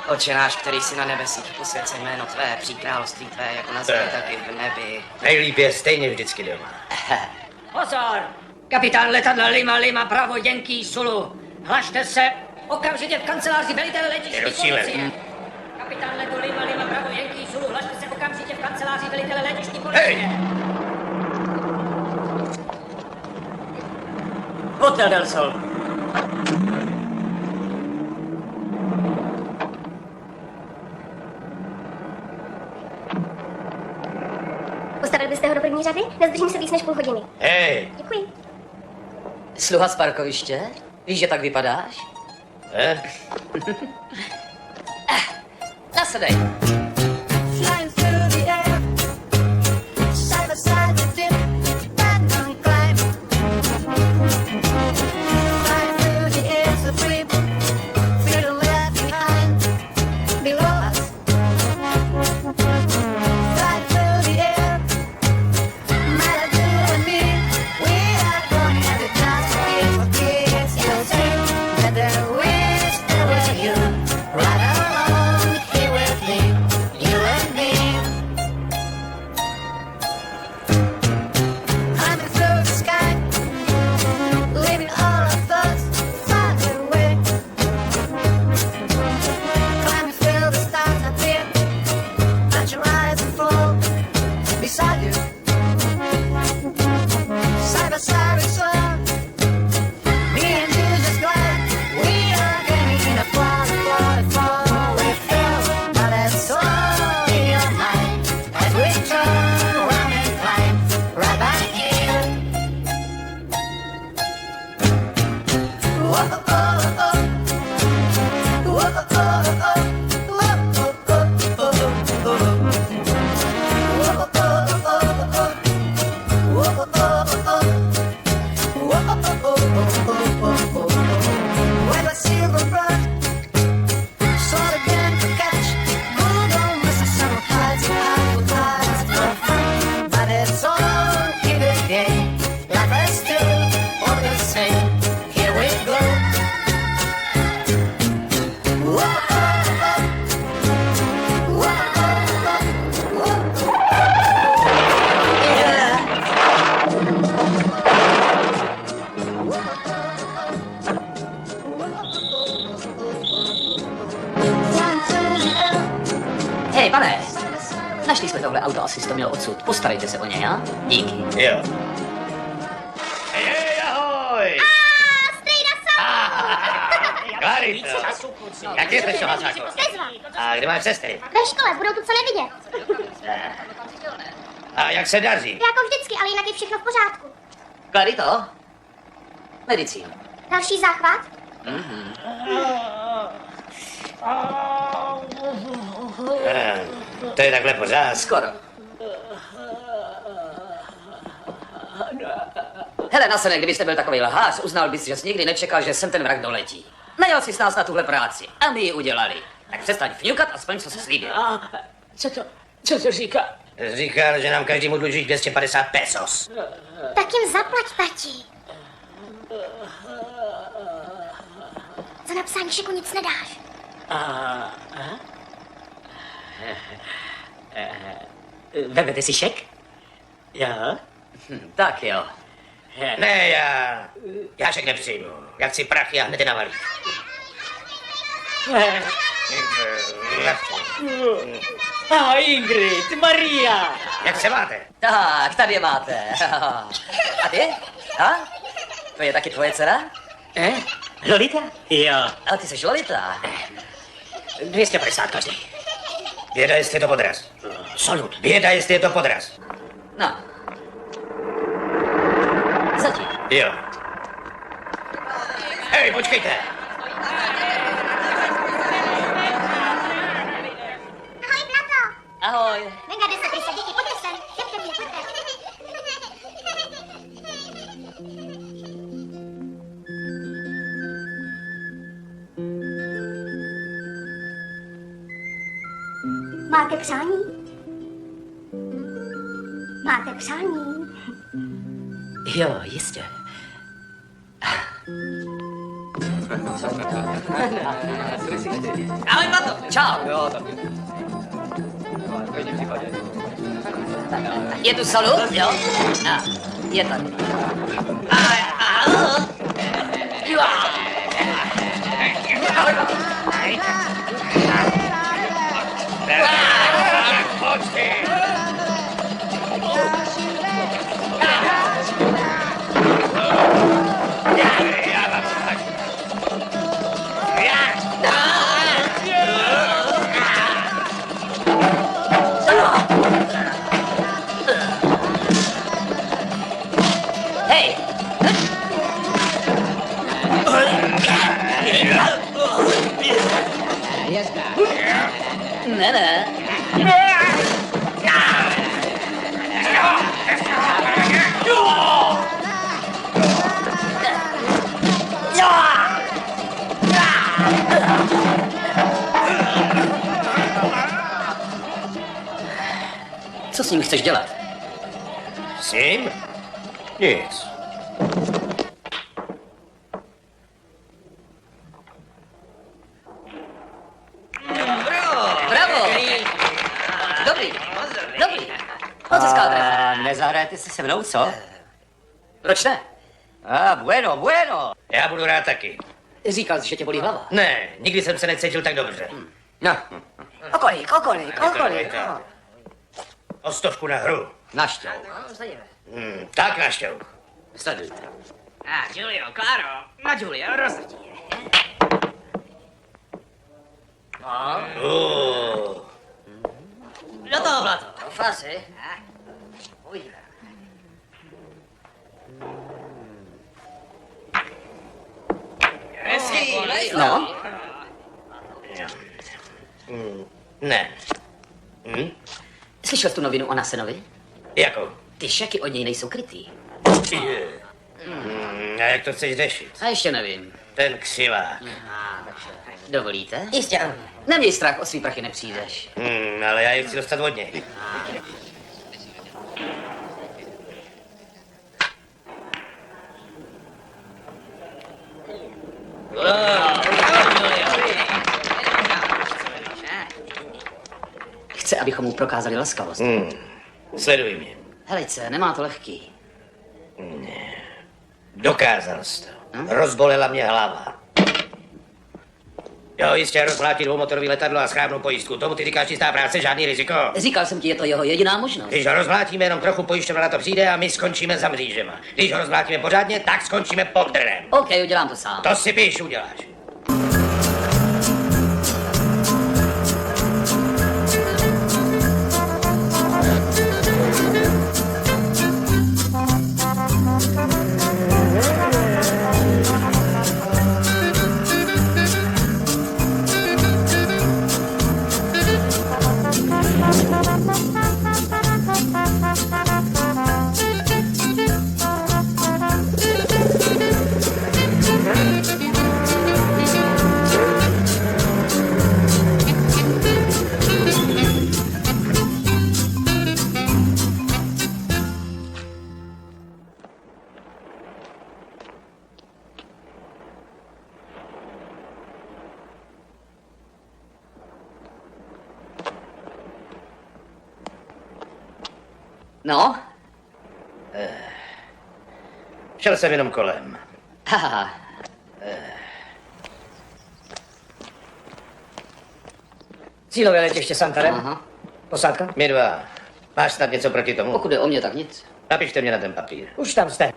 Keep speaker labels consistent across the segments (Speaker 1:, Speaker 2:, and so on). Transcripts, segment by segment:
Speaker 1: Oče náš, který jsi na nebesích, posvěd se jméno tvé, přijď království tvé, jako na zemi, tak i v nebi.
Speaker 2: Nejlíp je stejně vždycky doma.
Speaker 3: Pozor! Kapitán letadla Lima Bravo Yankee Zulu. Hlašte se okamžitě v kanceláři velitele letiště policie. Kapitán letu Lima Bravo Yankee Zulu. Hlašte se okamžitě v kanceláři velitele letiště policie.
Speaker 2: Hej!
Speaker 3: Hotel del Sol.
Speaker 4: Postavili byste ho do první řady? Nezdržím se víc než půl hodiny.
Speaker 2: Hej!
Speaker 4: Děkuji.
Speaker 1: Sluha z parkoviště? Víš, že tak vypadáš? Nasedej.
Speaker 5: Flying through the air, side by side we dip, back on climb. Flying through the air so free, freedom left behind, below us. Flying through the air, Malibu and me, we are going as a chance to be for kids. You'll see that there is never you, right along here with me, you and me. Climbing through the sky, leaving all our thoughts far away. Climbing through the stars up here, touch your eyes and fall beside you. Side by side we soar, me and you just glad we are getting a fall we fell, but it's all in your mind as we turn around and climb right back here. Whoa, oh, oh, oh. Whoa, oh, oh, oh. Whoa, oh, oh, oh, oh. Whoa, oh, oh, oh, oh. Whoa, oh, oh, oh. With a silver rod, sword again to catch. Good old Mr. Summer hides and apple pies for fun. But it's all in the game. Life is still all the same. Here we go. Whoa, oh, oh. Whoa, oh, oh. Whoa, oh.
Speaker 1: Hej, pane, našli jsme tohle auto, asi jsi to měl odsud. Postarejte se o něj, já? Díky.
Speaker 2: Jo. Hej, ahoj! Clarito, jak je to, Hasáku? A kde máš sestry?
Speaker 4: Ve škole, budou tu co nevidět.
Speaker 2: A jak se daří?
Speaker 4: Jako vždycky, ale jinak je všechno v pořádku.
Speaker 1: Clarito? Medicína.
Speaker 4: Další záchvat?
Speaker 2: To je takhle pořád.
Speaker 1: Skoro. Hele, Nasene, kdybyste byl takový lhář, uznal bys, že jsi nikdy nečekal, že sem ten vrak doletí. Najel jsi s nás na tuhle práci a my ji udělali. Tak přestaň fňukat a splň, co jsi slíbil.
Speaker 3: A co to říká?
Speaker 2: Říkal, že nám každému dlužíš 250 pesos.
Speaker 4: Tak jim zaplať, tati. Za napsání šeku nic nedáš.
Speaker 3: Vezmete si šek? Jo?
Speaker 1: Tak jo.
Speaker 2: Ne, já však nepřijmu. Já chci prachy a hned je navalí.
Speaker 3: Ingrid, Maria.
Speaker 2: Jak se máte?
Speaker 1: Tak, tady je máte. A ty? A? To je taky tvoje dcera?
Speaker 3: Lolita? Jo.
Speaker 1: A ty jsi Lolita.
Speaker 3: 250 každý.
Speaker 2: Běda, jestli je to podraz.
Speaker 3: Salut.
Speaker 2: Běda, jestli je to podraz.
Speaker 1: No. Zatím.
Speaker 2: Jo. Hej, počkejte.
Speaker 4: Ahoj, brato.
Speaker 1: Ahoj.
Speaker 4: Venga, jde se prisa, děti, pojďte sem. Šepte mě, pojďte. Máte přání? Máte přání?
Speaker 1: Jo, jistě. Ahoj, Pato. Čau. Je tu Salut, jo? A, je tady. Jo. Ahoj, Pato. Hej! Ne. Co s ním chceš dělat?
Speaker 2: S ním? Nic.
Speaker 1: Bravo! Dobrý. Moc hezká trefa.
Speaker 6: Nezahrajete si se mnou, co?
Speaker 1: Proč ne?
Speaker 6: Bueno.
Speaker 2: Já budu rád taky.
Speaker 1: Říkal jsi, že tě bolí hlava.
Speaker 2: Ne, nikdy jsem se necítil tak dobře.
Speaker 6: No,
Speaker 1: Kolik?
Speaker 2: O 100 na hru.
Speaker 6: naštěl.
Speaker 2: Tak naštěl.
Speaker 6: Sledujte.
Speaker 3: Julio, Claro. Na Julio, rozhodí.
Speaker 1: Do toho, Blato. Doufá si. Uvidíme. No,
Speaker 2: Ne.
Speaker 1: slyšel jsi tu novinu o Nasenovi?
Speaker 2: Jako?
Speaker 1: Ty šeky od něj nejsou krytý.
Speaker 2: A jak to chceš řešit?
Speaker 1: A ještě nevím.
Speaker 2: Ten křivák.
Speaker 1: Dovolíte?
Speaker 3: Jistě ano.
Speaker 1: Neměj strach, o svý prachy nepřijdeš.
Speaker 2: Ale já je chci dostat od něj.
Speaker 1: Chce, abychom mu prokázali laskavost.
Speaker 2: Sleduj mě.
Speaker 1: Helejce, nemá to lehký.
Speaker 2: Dokázal jsi to. Rozbolela mě hlava. Jo, jistě rozmlátit dvoumotorový letadlo a schrávnou pojistku. Tomu ty říkáš čistá práce, žádný riziko.
Speaker 1: Říkal jsem ti, je to jeho jediná možnost.
Speaker 2: Když ho rozmlátíme, jenom trochu pojišťovna na to přijde a my skončíme za mřížema. Když ho rozmlátíme pořádně, tak skončíme pod drnem.
Speaker 1: OK, udělám to sám.
Speaker 2: To si píš, uděláš.
Speaker 1: No?
Speaker 2: Šel jsem jenom kolem.
Speaker 1: Haha.
Speaker 3: Cílové letiště Santarem.
Speaker 1: Aha.
Speaker 3: Posádka?
Speaker 2: My dva. Máš snad něco proti tomu?
Speaker 1: Pokud je o mě, tak nic.
Speaker 2: Napište mě na ten papír.
Speaker 3: Už tam jste.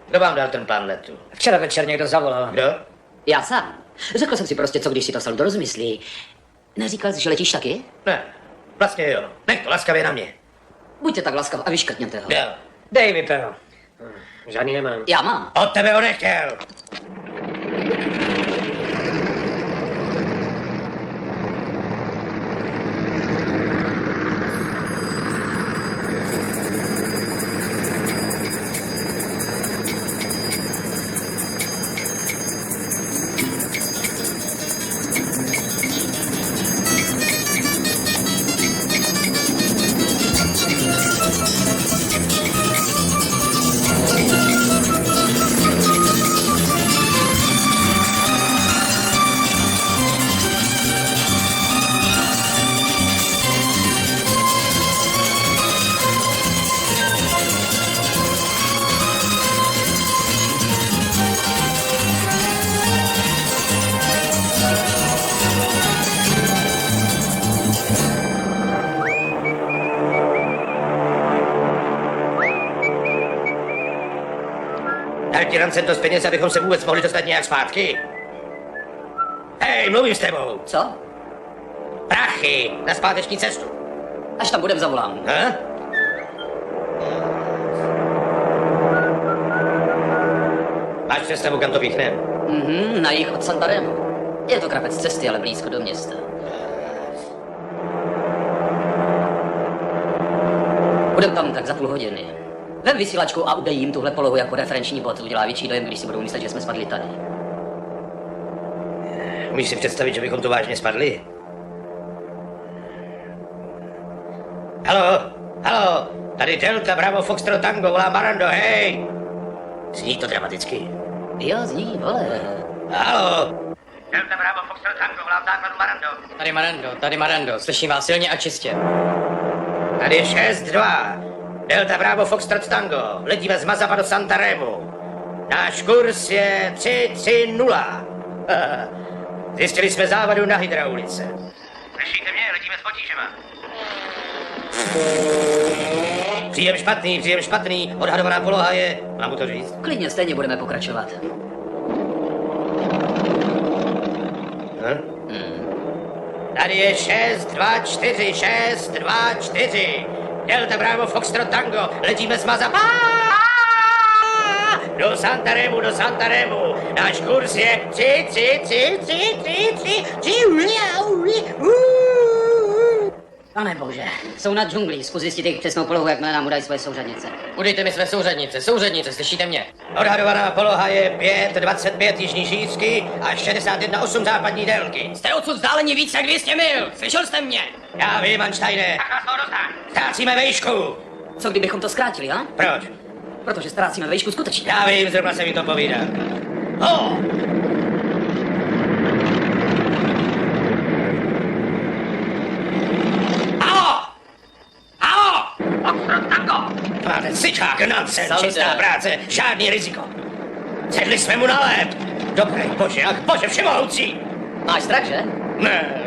Speaker 2: Kdo vám dal ten plán letu?
Speaker 3: Včera večer někdo zavolal.
Speaker 2: Kdo?
Speaker 1: Já sám. Řekl jsem si prostě, co když si to Salut rozmyslí. Neříkal jsi, že letíš taky?
Speaker 2: Ne, vlastně jo. Nech to laskavě na mě.
Speaker 1: Buďte tak laskav a vyškrtněte ho.
Speaker 2: Jo.
Speaker 3: Dej mi pero. Žádný nemám.
Speaker 1: Já mám.
Speaker 2: Od tebe ho nechtěl. Francem dost peněz, abychom se vůbec mohli dostat nějak zpátky? Hej, mluvím s tebou.
Speaker 1: Co?
Speaker 2: Prachy na zpáteční cestu.
Speaker 1: Až tam budem, zavolám.
Speaker 2: Ha? Máš představu, kam to píchnem?
Speaker 1: Na jih od Santaremu. Je to krapec cesty, ale blízko do města. Budem tam tak za půl hodiny. Vem vysílačku a udej jim tuhle polohu jako referenční bod. Udělá větší dojem, když si budou myslet, že jsme spadli tady.
Speaker 2: Umíš si představit, že bychom tu vážně spadli? Halo, halo, tady Delta Bravo Foxtrot Tango, volá Marando, hej! Zní to dramaticky.
Speaker 1: Jo, zní, vole.
Speaker 2: Halo! Delta Bravo Foxtrot Tango, volám základu Marando.
Speaker 3: Tady Marando, slyším vás silně a čistě.
Speaker 2: Tady je 6-2. Delta Bravo Foxtrot Tango, letíme z Mazapa do Santaremu. Náš kurz je 3-3-0. Zjistili jsme závadu na hydraulice. Slyšíte mě? Letíme s potížema. Příjem špatný. Odhadovaná poloha je... Mám mu to říct?
Speaker 1: Klidně, stejně budeme pokračovat.
Speaker 2: Tady je 6-2-4, 6-2-4. Delta Bravo Foxtrot Tango, letíme z Mazapa. Do Santaremu. Náš kurz je 3.
Speaker 1: Pane bože, jsou na džunglí. Zkus zjistit jejich přesnou polohu, jakmile nám udají svoje souřadnice.
Speaker 3: Udejte mi své souřadnice, slyšíte mě?
Speaker 2: Odhadovaná poloha je 5,25 jižní šířky a 61,8 západní délky.
Speaker 3: Jste odsud vzdáleni víc jak 200 mil, slyšel jste mě?
Speaker 2: Já vím, Manštajne. Ztrácíme vejšku.
Speaker 1: Co kdybychom to zkrátili, a?
Speaker 2: Proč?
Speaker 1: Protože ztrácíme vejšku skutečně.
Speaker 2: Já vím, zrovna se mi to povídá. Ho! Máte cičák, nonsense,
Speaker 1: Salute.
Speaker 2: čistá práce, žádný riziko. Sedli jsme mu na lep. Dobrý bože, ach bože, všemohoucí.
Speaker 1: Máš strach, že?
Speaker 2: Ne.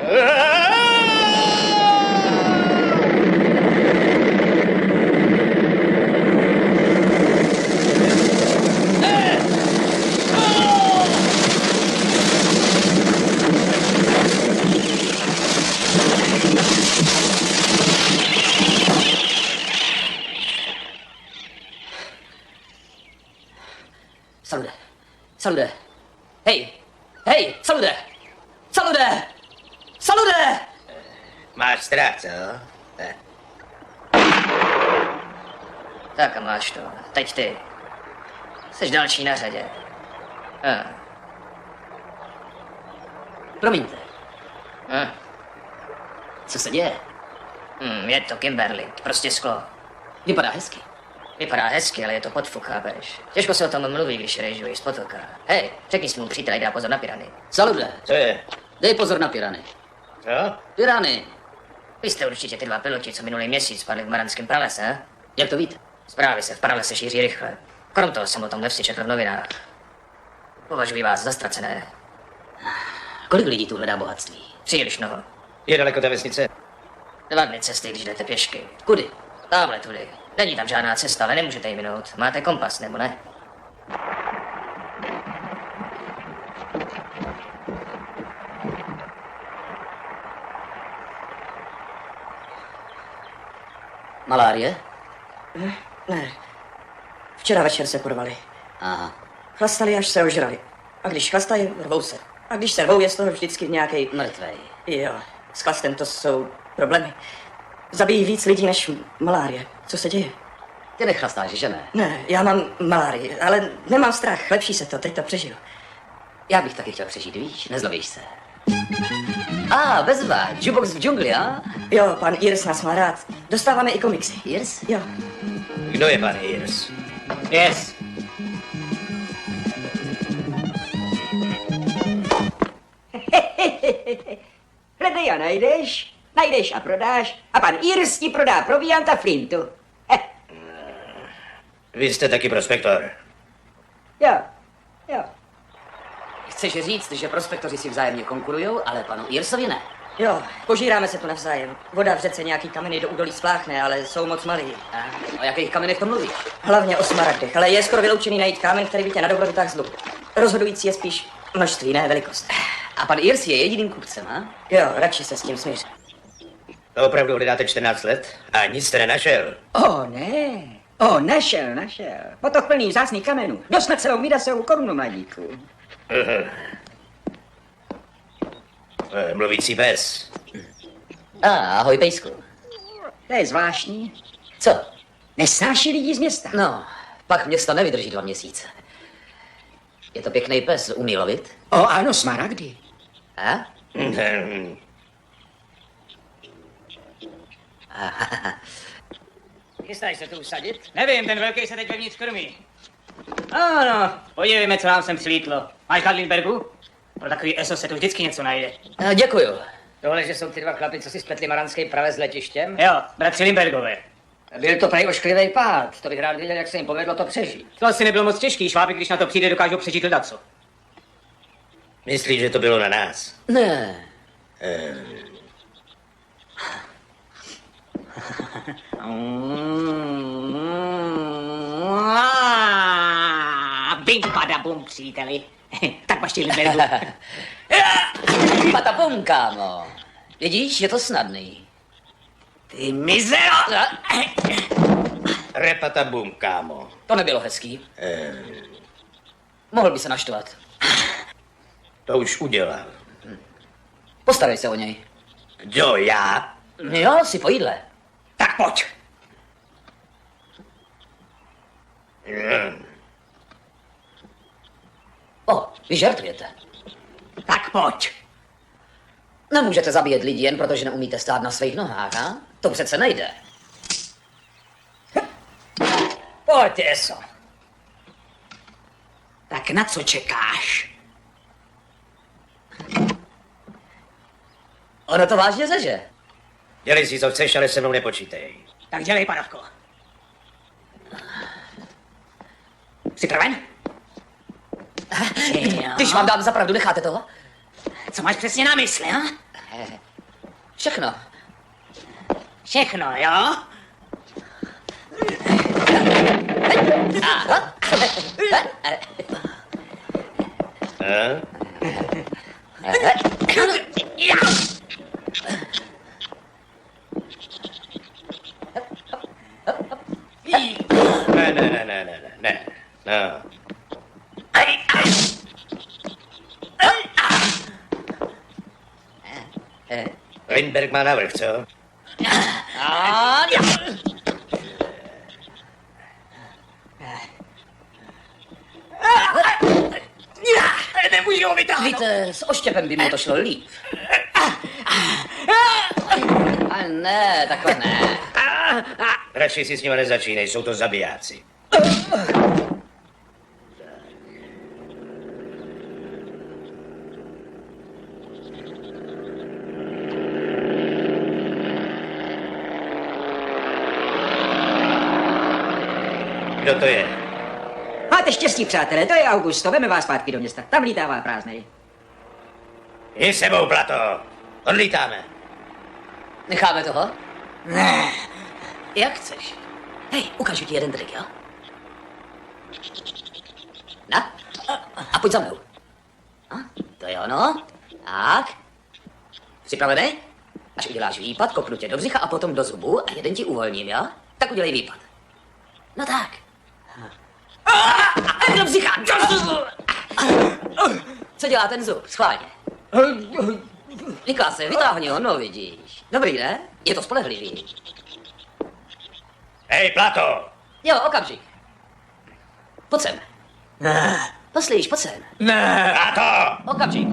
Speaker 1: Salude. Hej, salude.
Speaker 2: Máš strach, co? Ne.
Speaker 1: Tak a máš to. Teď ty. Jsi další na řadě. Promiňte. Co se děje?
Speaker 3: Je to Kimberly, prostě sklo.
Speaker 1: Vypadá hezky.
Speaker 3: Vypadá hezky, ale je to podfuk, chápeš? Těžko se o tom mluví, když rejžují z potoka. Hej, řekni svým příteli, dá pozor na pirany.
Speaker 1: Salude.
Speaker 2: Co je?
Speaker 1: Dej pozor na pirany.
Speaker 2: Co?
Speaker 1: Pirany.
Speaker 3: Vy jste určitě ty dva piloti, co minulý měsíc spadli v Maranském pralese, he?
Speaker 1: Jak to víte?
Speaker 3: Zprávy se v pralese šíří rychle. Krom toho jsem o tom nevsi četl v novinách. Považuji vás za ztracené.
Speaker 1: Kolik lidí tu hledá bohatství?
Speaker 3: Příliš mnoho.
Speaker 2: Je daleko ta vesnice?
Speaker 3: 2 dny cesty, když jdete pěšky.
Speaker 1: Kudy?
Speaker 3: Tamhle tudy. Není tam žádná cesta, ale nemůžete ji minout. Máte kompas, nebo ne?
Speaker 1: Malárie?
Speaker 7: Ne. Včera večer se porvali.
Speaker 1: Aha.
Speaker 7: Chlastali, až se ožrali. A když chlastají, rvou se. A když se rvou, je z toho vždycky nějaký.
Speaker 1: Mrtvej.
Speaker 7: Jo, s chlastem to jsou problémy. Zabijí víc lidí než malárie. Co se děje?
Speaker 1: Ty nechlastáš, že ne?
Speaker 7: Ne, já mám malárii, ale nemám strach. Lepší se to, teď to přežiju.
Speaker 1: Já bych taky chtěl přežít, víš? Nezlobíš se. Bezva. Jukebox v džungli, a?
Speaker 7: Jo, pan Irs nás má rád. Dostáváme i komiksy.
Speaker 1: Irs?
Speaker 7: Jo.
Speaker 2: Kdo je pan Irs?
Speaker 3: Yes.
Speaker 8: Hledej a najdeš, najdeš a prodáš a pan Irs ti prodá proviant a flintu.
Speaker 2: Vy jste taky prospektor.
Speaker 8: Jo, jo.
Speaker 1: Chceš říct, že prospektoři si vzájemně konkurujou, ale panu Irsovi ne?
Speaker 7: Jo, požíráme se tu navzájem. Voda v řece nějaký kameny do údolí spláchne, ale jsou moc malý.
Speaker 1: O jakých kamenech to mluvíš?
Speaker 7: Hlavně o smaragdech, ale je skoro vyloučený najít kámen, který by tě na dobro vytáhl z dluhu. Rozhodující je spíš množství, ne velikost.
Speaker 1: A pan Irs je jediným kupcem, a?
Speaker 7: Jo, radši se s tím smíř.
Speaker 2: To opravdu hledáte 14 let a nic jste nenašel.
Speaker 8: Ne. Našel. Potok plný vzácných kamenů. Dost na celou Midasovou korunu, mladíku.
Speaker 2: Mluvící pes.
Speaker 1: Ahoj, pejsku.
Speaker 8: To je zvláštní.
Speaker 1: Co?
Speaker 8: Nesnáší lidi z města.
Speaker 1: No, pak město nevydrží 2 měsíce. Je to pěkný pes, umí lovit?
Speaker 8: Ano, smaragdy.
Speaker 1: A?
Speaker 3: Chystáš se tu usadit? Nevím, ten velký se teď vevnitř krmí. Ano, podívejme, co nám sem přilítlo. Máš Karlinbergu? Pro takový eso se tu vždycky něco najde.
Speaker 1: Děkuju.
Speaker 3: Tohle, že jsou ty 2 chlapi, co si spletli maranský pravec s letištěm?
Speaker 8: Jo, bratři Limbergové.
Speaker 3: Byl to prej ošklivý pád. To bych rád viděl, jak se jim povedlo to přežít. To asi nebylo moc těžký. Šváby, když na to přijde, dokážou přežít ledaco.
Speaker 2: Myslíš, že to bylo na nás?
Speaker 1: Ne.
Speaker 8: Bing, pada, bum, příteli. Tak maš Limbergu.
Speaker 1: Patapum, kámo. Vidíš, je to snadný.
Speaker 8: Ty mizero!
Speaker 2: Repatabum, kámo.
Speaker 1: To nebylo hezký. Mohl by se naštvat.
Speaker 2: To už udělal.
Speaker 1: Postarej se o něj.
Speaker 2: Kdo, já?
Speaker 1: Jo, si po jídle.
Speaker 8: Tak pojď.
Speaker 1: O, vy žertujete.
Speaker 8: Tak pojď.
Speaker 1: Nemůžete zabíjet lidi jen protože neumíte stát na svých nohách, a? To přece nejde.
Speaker 8: Pojď, eso. Tak na co čekáš?
Speaker 1: Ono to vážně zeže.
Speaker 2: Dělej si, co chceš, ale se mnou nepočítej.
Speaker 8: Tak dělej, padavko. Připraven?
Speaker 1: Když vám dám zapravdu, necháte toho?
Speaker 8: Co máš přesně na mysli, ha?
Speaker 1: Všechno.
Speaker 8: Všechno, jo?
Speaker 1: Aha.
Speaker 2: Ne. No. Lindberg má navrch, co?
Speaker 8: Nemůžu ho vytáhnout.
Speaker 1: Víte, s oštěpem by mu to šlo líp. A ne, takhle ne.
Speaker 2: Radši si s nimi nezačínej, jsou to zabijáci. Kdo to je?
Speaker 8: Máte štěstí, přátelé, to je Augusto, veme vás zpátky do města. Tam lítává prázdnej.
Speaker 2: Je sebou, Plato. Odlítáme.
Speaker 1: Necháme toho?
Speaker 8: Ne.
Speaker 1: Jak chceš. Hej, ukážu ti jeden trik, jo? Na? A pojď za mnou. A, to je ono. Tak. Připravený? Až uděláš výpad, kopnu tě do břicha a potom do zubu a jeden ti uvolním, jo? Tak udělej výpad. No tak. A do břicha, do zubu! Co dělá ten zub? Schválně. Niklase, vytáhni ho, no vidíš. Dobrý, ne? Je to spolehlivý.
Speaker 2: Hej, Plato!
Speaker 1: Jo, okamžik. Pojď sem. Poslíš, pojď sem.
Speaker 2: Plato!
Speaker 1: Okamžik.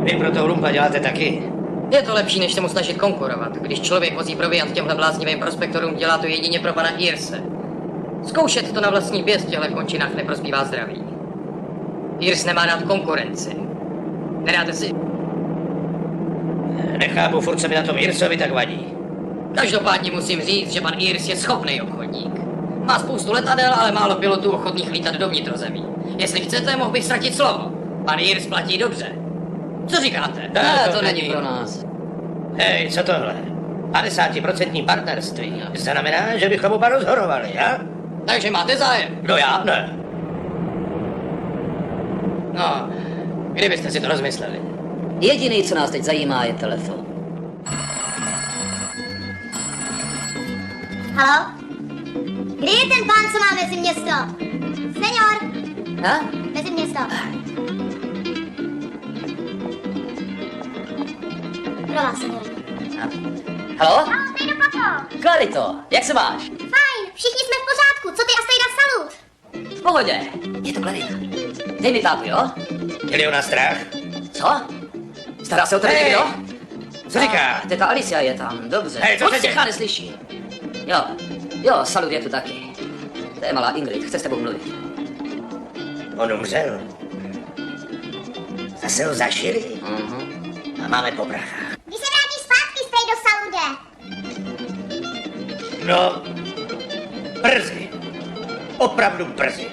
Speaker 2: Vy pro toho lumpa děláte taky?
Speaker 1: Je to lepší, než se mu snažit konkurovat. Když člověk vozí proviant těmhle bláznivým prospektorům, dělá to jedině pro pana Irse. Zkoušet to na vlastní pěst v těchto končinách neprospívá zdraví. Irs nemá rád konkurenci. Nedáte si?
Speaker 2: Nechápu, furt se mi na tom Irsovi tak vadí.
Speaker 1: Každopádně musím říct, že pan Irs je schopný obchodník. Má spoustu letadel, ale málo pilotů ochotných lítat do vnitrozemí. Jestli chcete, mohl bych ztratit slovo. Pan Irs platí dobře. Co říkáte?
Speaker 2: Ne,
Speaker 7: To není pro nás.
Speaker 2: Hej, co tohle? 50% partnerství. Znamená, že bychom oba rozhorovali, ja?
Speaker 1: Takže máte zájem?
Speaker 2: Kdo já? Ne.
Speaker 1: No, kdybyste si to rozmysleli.
Speaker 7: Jediný, co nás teď zajímá, je telefon.
Speaker 4: Halo? Kdy je ten pán, co má mezi město? Senior,
Speaker 7: Ha?
Speaker 4: mezi město. Pro vás, senior.
Speaker 7: Halo?
Speaker 4: Stejno Papo.
Speaker 7: Clarito, jak se máš?
Speaker 4: Fajn, všichni jsme v pořádku. Co ty a Stejda Salut?
Speaker 7: V pohodě. Je to Clarita. Dej mi tápu, jo?
Speaker 2: Měli ona strach?
Speaker 7: Co? Stará se o tebe
Speaker 2: Hej!
Speaker 7: někdo?
Speaker 2: Co říká?
Speaker 7: Teta Alicia je tam, dobře.
Speaker 2: Hej, co se děje?
Speaker 7: Ticha, neslyší. Jo, Salut je tu taky. To je malá Ingrid, chce s tebou mluvit.
Speaker 2: On umřel. Zase ho zašili? A máme po prachách.
Speaker 4: Kdy se vrátíš zpátky, Stejdo Salude?
Speaker 2: No, brzy. Opravdu brzy.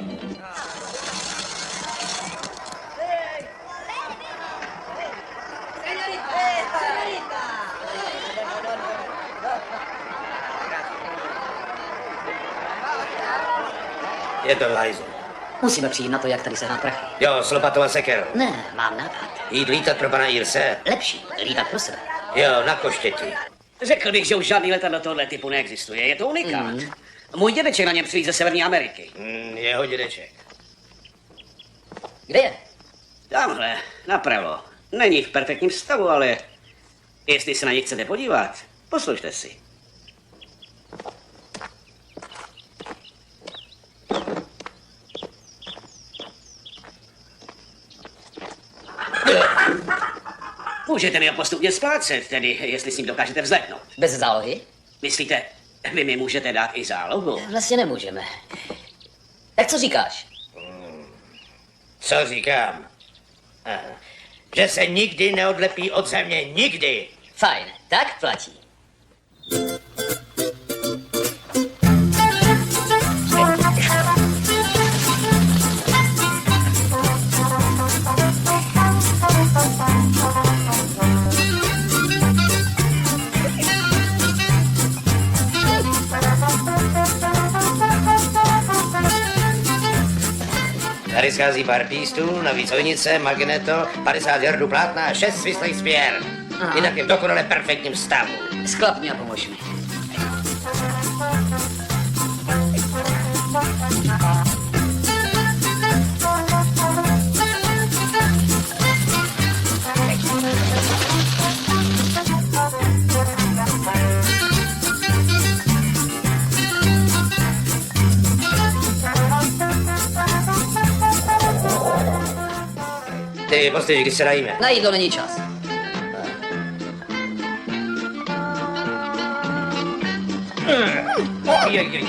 Speaker 2: Je to v hajzu.
Speaker 7: Musíme přijít na to, jak tady sehnat prachy.
Speaker 2: Jo, s lopatou a sekerou.
Speaker 7: Ne, mám nápad.
Speaker 2: Jít lítat pro pana Irse?
Speaker 7: Lepší, lítat pro sebe.
Speaker 2: Jo, na koštěti.
Speaker 6: Řekl bych, že už žádný letadlo tohle typu neexistuje. Je to unikát. Můj dědeček na něm přilít ze Severní Ameriky.
Speaker 2: Jeho dědeček.
Speaker 7: Kde je?
Speaker 6: Tamhle, napravo. Není v perfektním stavu, ale jestli se na něj chcete podívat, poslušte si. Můžete mi ho postupně splácet, tedy jestli s ním dokážete vzletnout.
Speaker 7: Bez zálohy?
Speaker 6: Myslíte, vy mi můžete dát i zálohu?
Speaker 7: Vlastně nemůžeme. Tak co říkáš?
Speaker 2: Co říkám? Že se nikdy neodlepí od země. Nikdy.
Speaker 7: Fajn, tak platí.
Speaker 2: Tady schází pár pístů, navíc hojnice, magneto, 50 jardů plátna a 6 svislých spěr. Jinak je v dokonale perfektním stavu.
Speaker 7: Sklap mě a pomož mi.
Speaker 2: Ty postyž, když se najíme.
Speaker 7: Na jídlo není čas.
Speaker 2: Oj.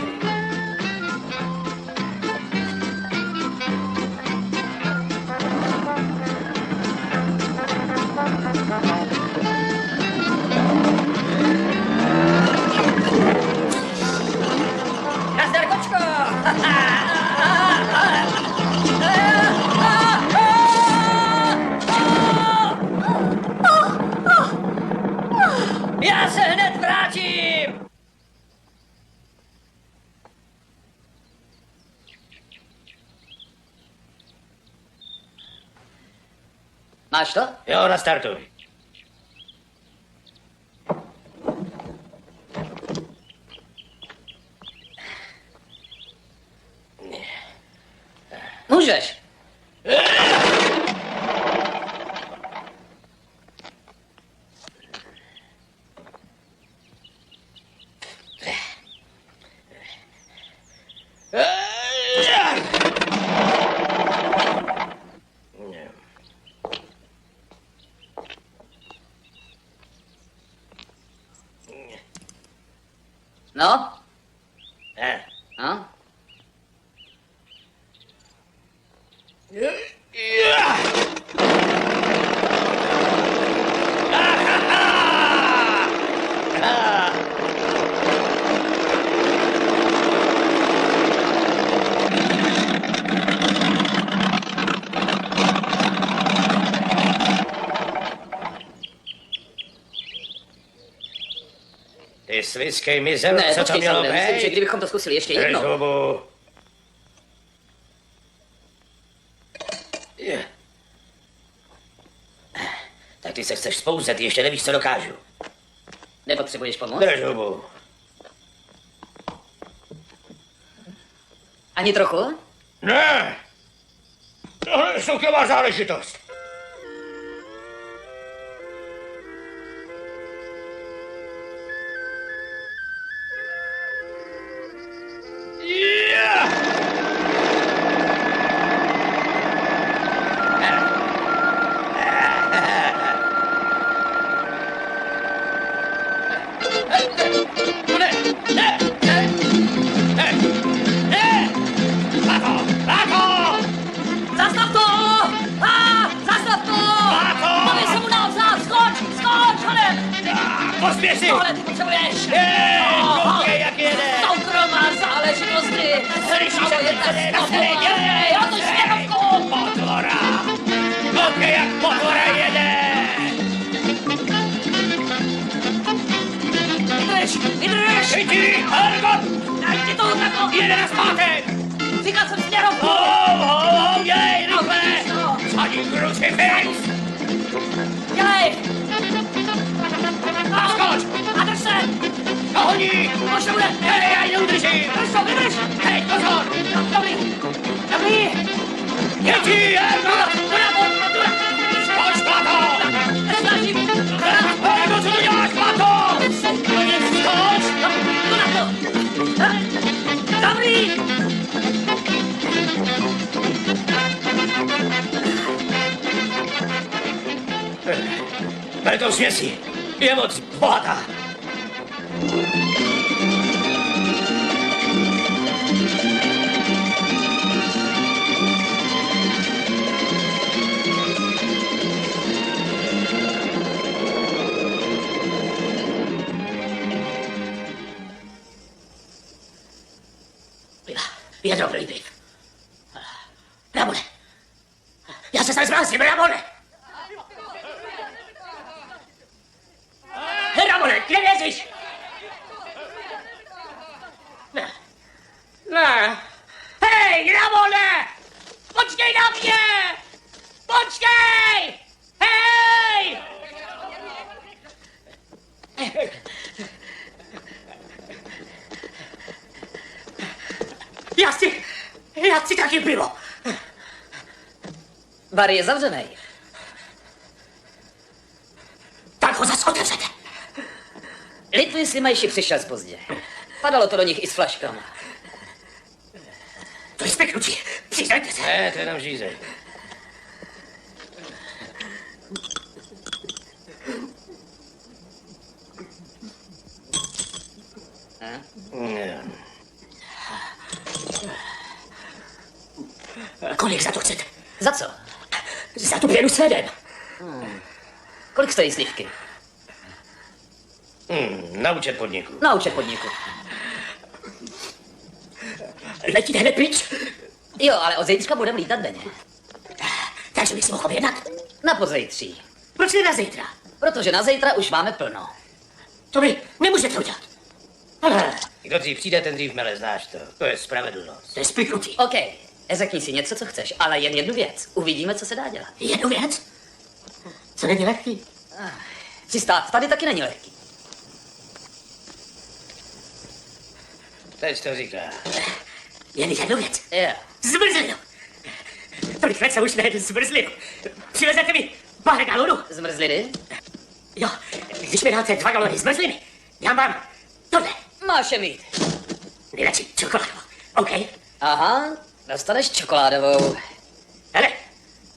Speaker 7: Nazdar, kočko! Já se hned vrátím! Máš to?
Speaker 2: Jo, nastartuj.
Speaker 7: Můžeš. No? No?
Speaker 2: Ty sliskej mizel,
Speaker 7: Ne,
Speaker 2: co to
Speaker 7: počkej,
Speaker 2: mělo
Speaker 7: Samuel, myslím, že
Speaker 2: být?
Speaker 7: kdybychom to zkusili ještě
Speaker 2: Drž
Speaker 7: jednou.
Speaker 2: hubu. Je. Tak ty se chceš spouzet, ještě nevíš, co dokážu.
Speaker 7: Nepotřebuješ pomoc?
Speaker 2: Drž hubu.
Speaker 7: Ani trochu?
Speaker 2: Ne! Tohle je soukromá záležitost.
Speaker 3: Zastav to! Zastav to! Pověj se mu na obzad! Skoč, honem!
Speaker 2: Pospěš si!
Speaker 3: Tohle ty potřebuješ!
Speaker 2: Koukej, jak jede!
Speaker 3: Soukromá záležitosti!
Speaker 2: Slyšíš, jak jede?
Speaker 3: Pověj, o tu směrovku!
Speaker 2: Potvora! Koukej, jak potvora jede!
Speaker 3: Vydrž!
Speaker 2: Chytí! Hergot!
Speaker 3: Daj ti to tako!
Speaker 2: Jede na zpátek!
Speaker 3: Říkal jsem směrovku!
Speaker 2: Jej, rychle! Sadí krucifix!
Speaker 3: Dělej! Skoč! A drž se!
Speaker 2: Honí!
Speaker 3: Už to bude!
Speaker 2: Hej, já ji udržím!
Speaker 3: Drž to, vydrž!
Speaker 2: Hej, pozor!
Speaker 3: Dobrý!
Speaker 2: Chytí! Hergot! Skoč, Plato!
Speaker 3: Nesnažím!
Speaker 2: Hergot, co to děláš, Plato? Skoč!
Speaker 3: Jdu na to! Dobrý!
Speaker 2: Bere to směsi! Je moc bohatá!
Speaker 3: Je dobrý piv. Ramone! Já se tady zmrazím, Ramone! Ramone, kde vězíš? Ne. Ne. Hej, Ramone! Počkej na mě! Počkej! Hej! Já chci taky pivo.
Speaker 7: Bar je zavřenej.
Speaker 3: Tak ho zas otevřete.
Speaker 7: Lituji si, Majši přišel pozdě. Padalo to do nich i s flaškama.
Speaker 3: To je spiknutí. Přiznajte se.
Speaker 2: Ne, to je jenom žízej.
Speaker 3: Kolik za to chcete?
Speaker 7: Za co?
Speaker 3: Za tu pěnu s medem.
Speaker 7: Kolik stojí slivky?
Speaker 2: Na účet podniku.
Speaker 7: Na účet podniku.
Speaker 3: Letíte hned pryč?
Speaker 7: Jo, ale od zítřka budeme lítat denně.
Speaker 3: Takže bych si mohl objednat.
Speaker 7: Na pozítří.
Speaker 3: Proč ne na zítra?
Speaker 7: Protože na zítra už máme plno.
Speaker 3: To vy nemůžete udělat. Ale
Speaker 2: Kdo dřív přijde, ten dřív mele, znáš to. To je spravedlnost.
Speaker 3: to je spiknutí.
Speaker 7: OK, řekni si něco, co chceš, ale jen jednu věc. Uvidíme, co se dá dělat.
Speaker 3: Jednu věc? Co není lehký?
Speaker 7: Přistát tady taky není lehký.
Speaker 2: Teď to říká.
Speaker 3: Jen jednu věc.
Speaker 7: Jo.
Speaker 3: Zmrzlinu. Tolik let jsem už nejedl zmrzlinu. Přivezete mi pár galonů?
Speaker 7: Zmrzliny?
Speaker 3: Jo, když mi dáte 2 galony zmrzliny, já mám tohle.
Speaker 7: Máš je mít.
Speaker 3: Nejradši čokoládu. OK?
Speaker 7: Aha, dostaneš čokoládovou.
Speaker 3: Hele,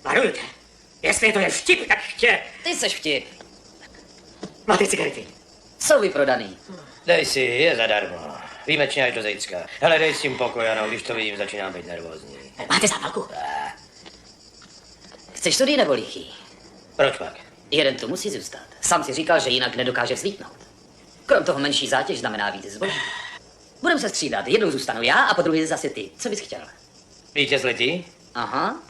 Speaker 3: varuju tě. Jestli to je vtip, tak tě...
Speaker 7: Ty seš vtip.
Speaker 3: Máte cigarety.
Speaker 7: Jsou vyprodaný.
Speaker 2: Dej si, je zadarmo. Výjimečně až do zítřka. Hele, dej s tím pokoj, ano, když to vidím, začínám být nervózní.
Speaker 3: Máte zápalku?
Speaker 7: Chceš tudy nebo líchý?
Speaker 2: Proč pak?
Speaker 7: Jeden tu musí zůstat. Sám si říkal, že jinak nedokáže vzlítnout. Krom toho menší zátěž znamená víc zboží. Budeme se střídat. Jednou zůstanu já a po druhé zase ty. Co bys chtěl?
Speaker 2: Vítěz letí?
Speaker 7: Aha.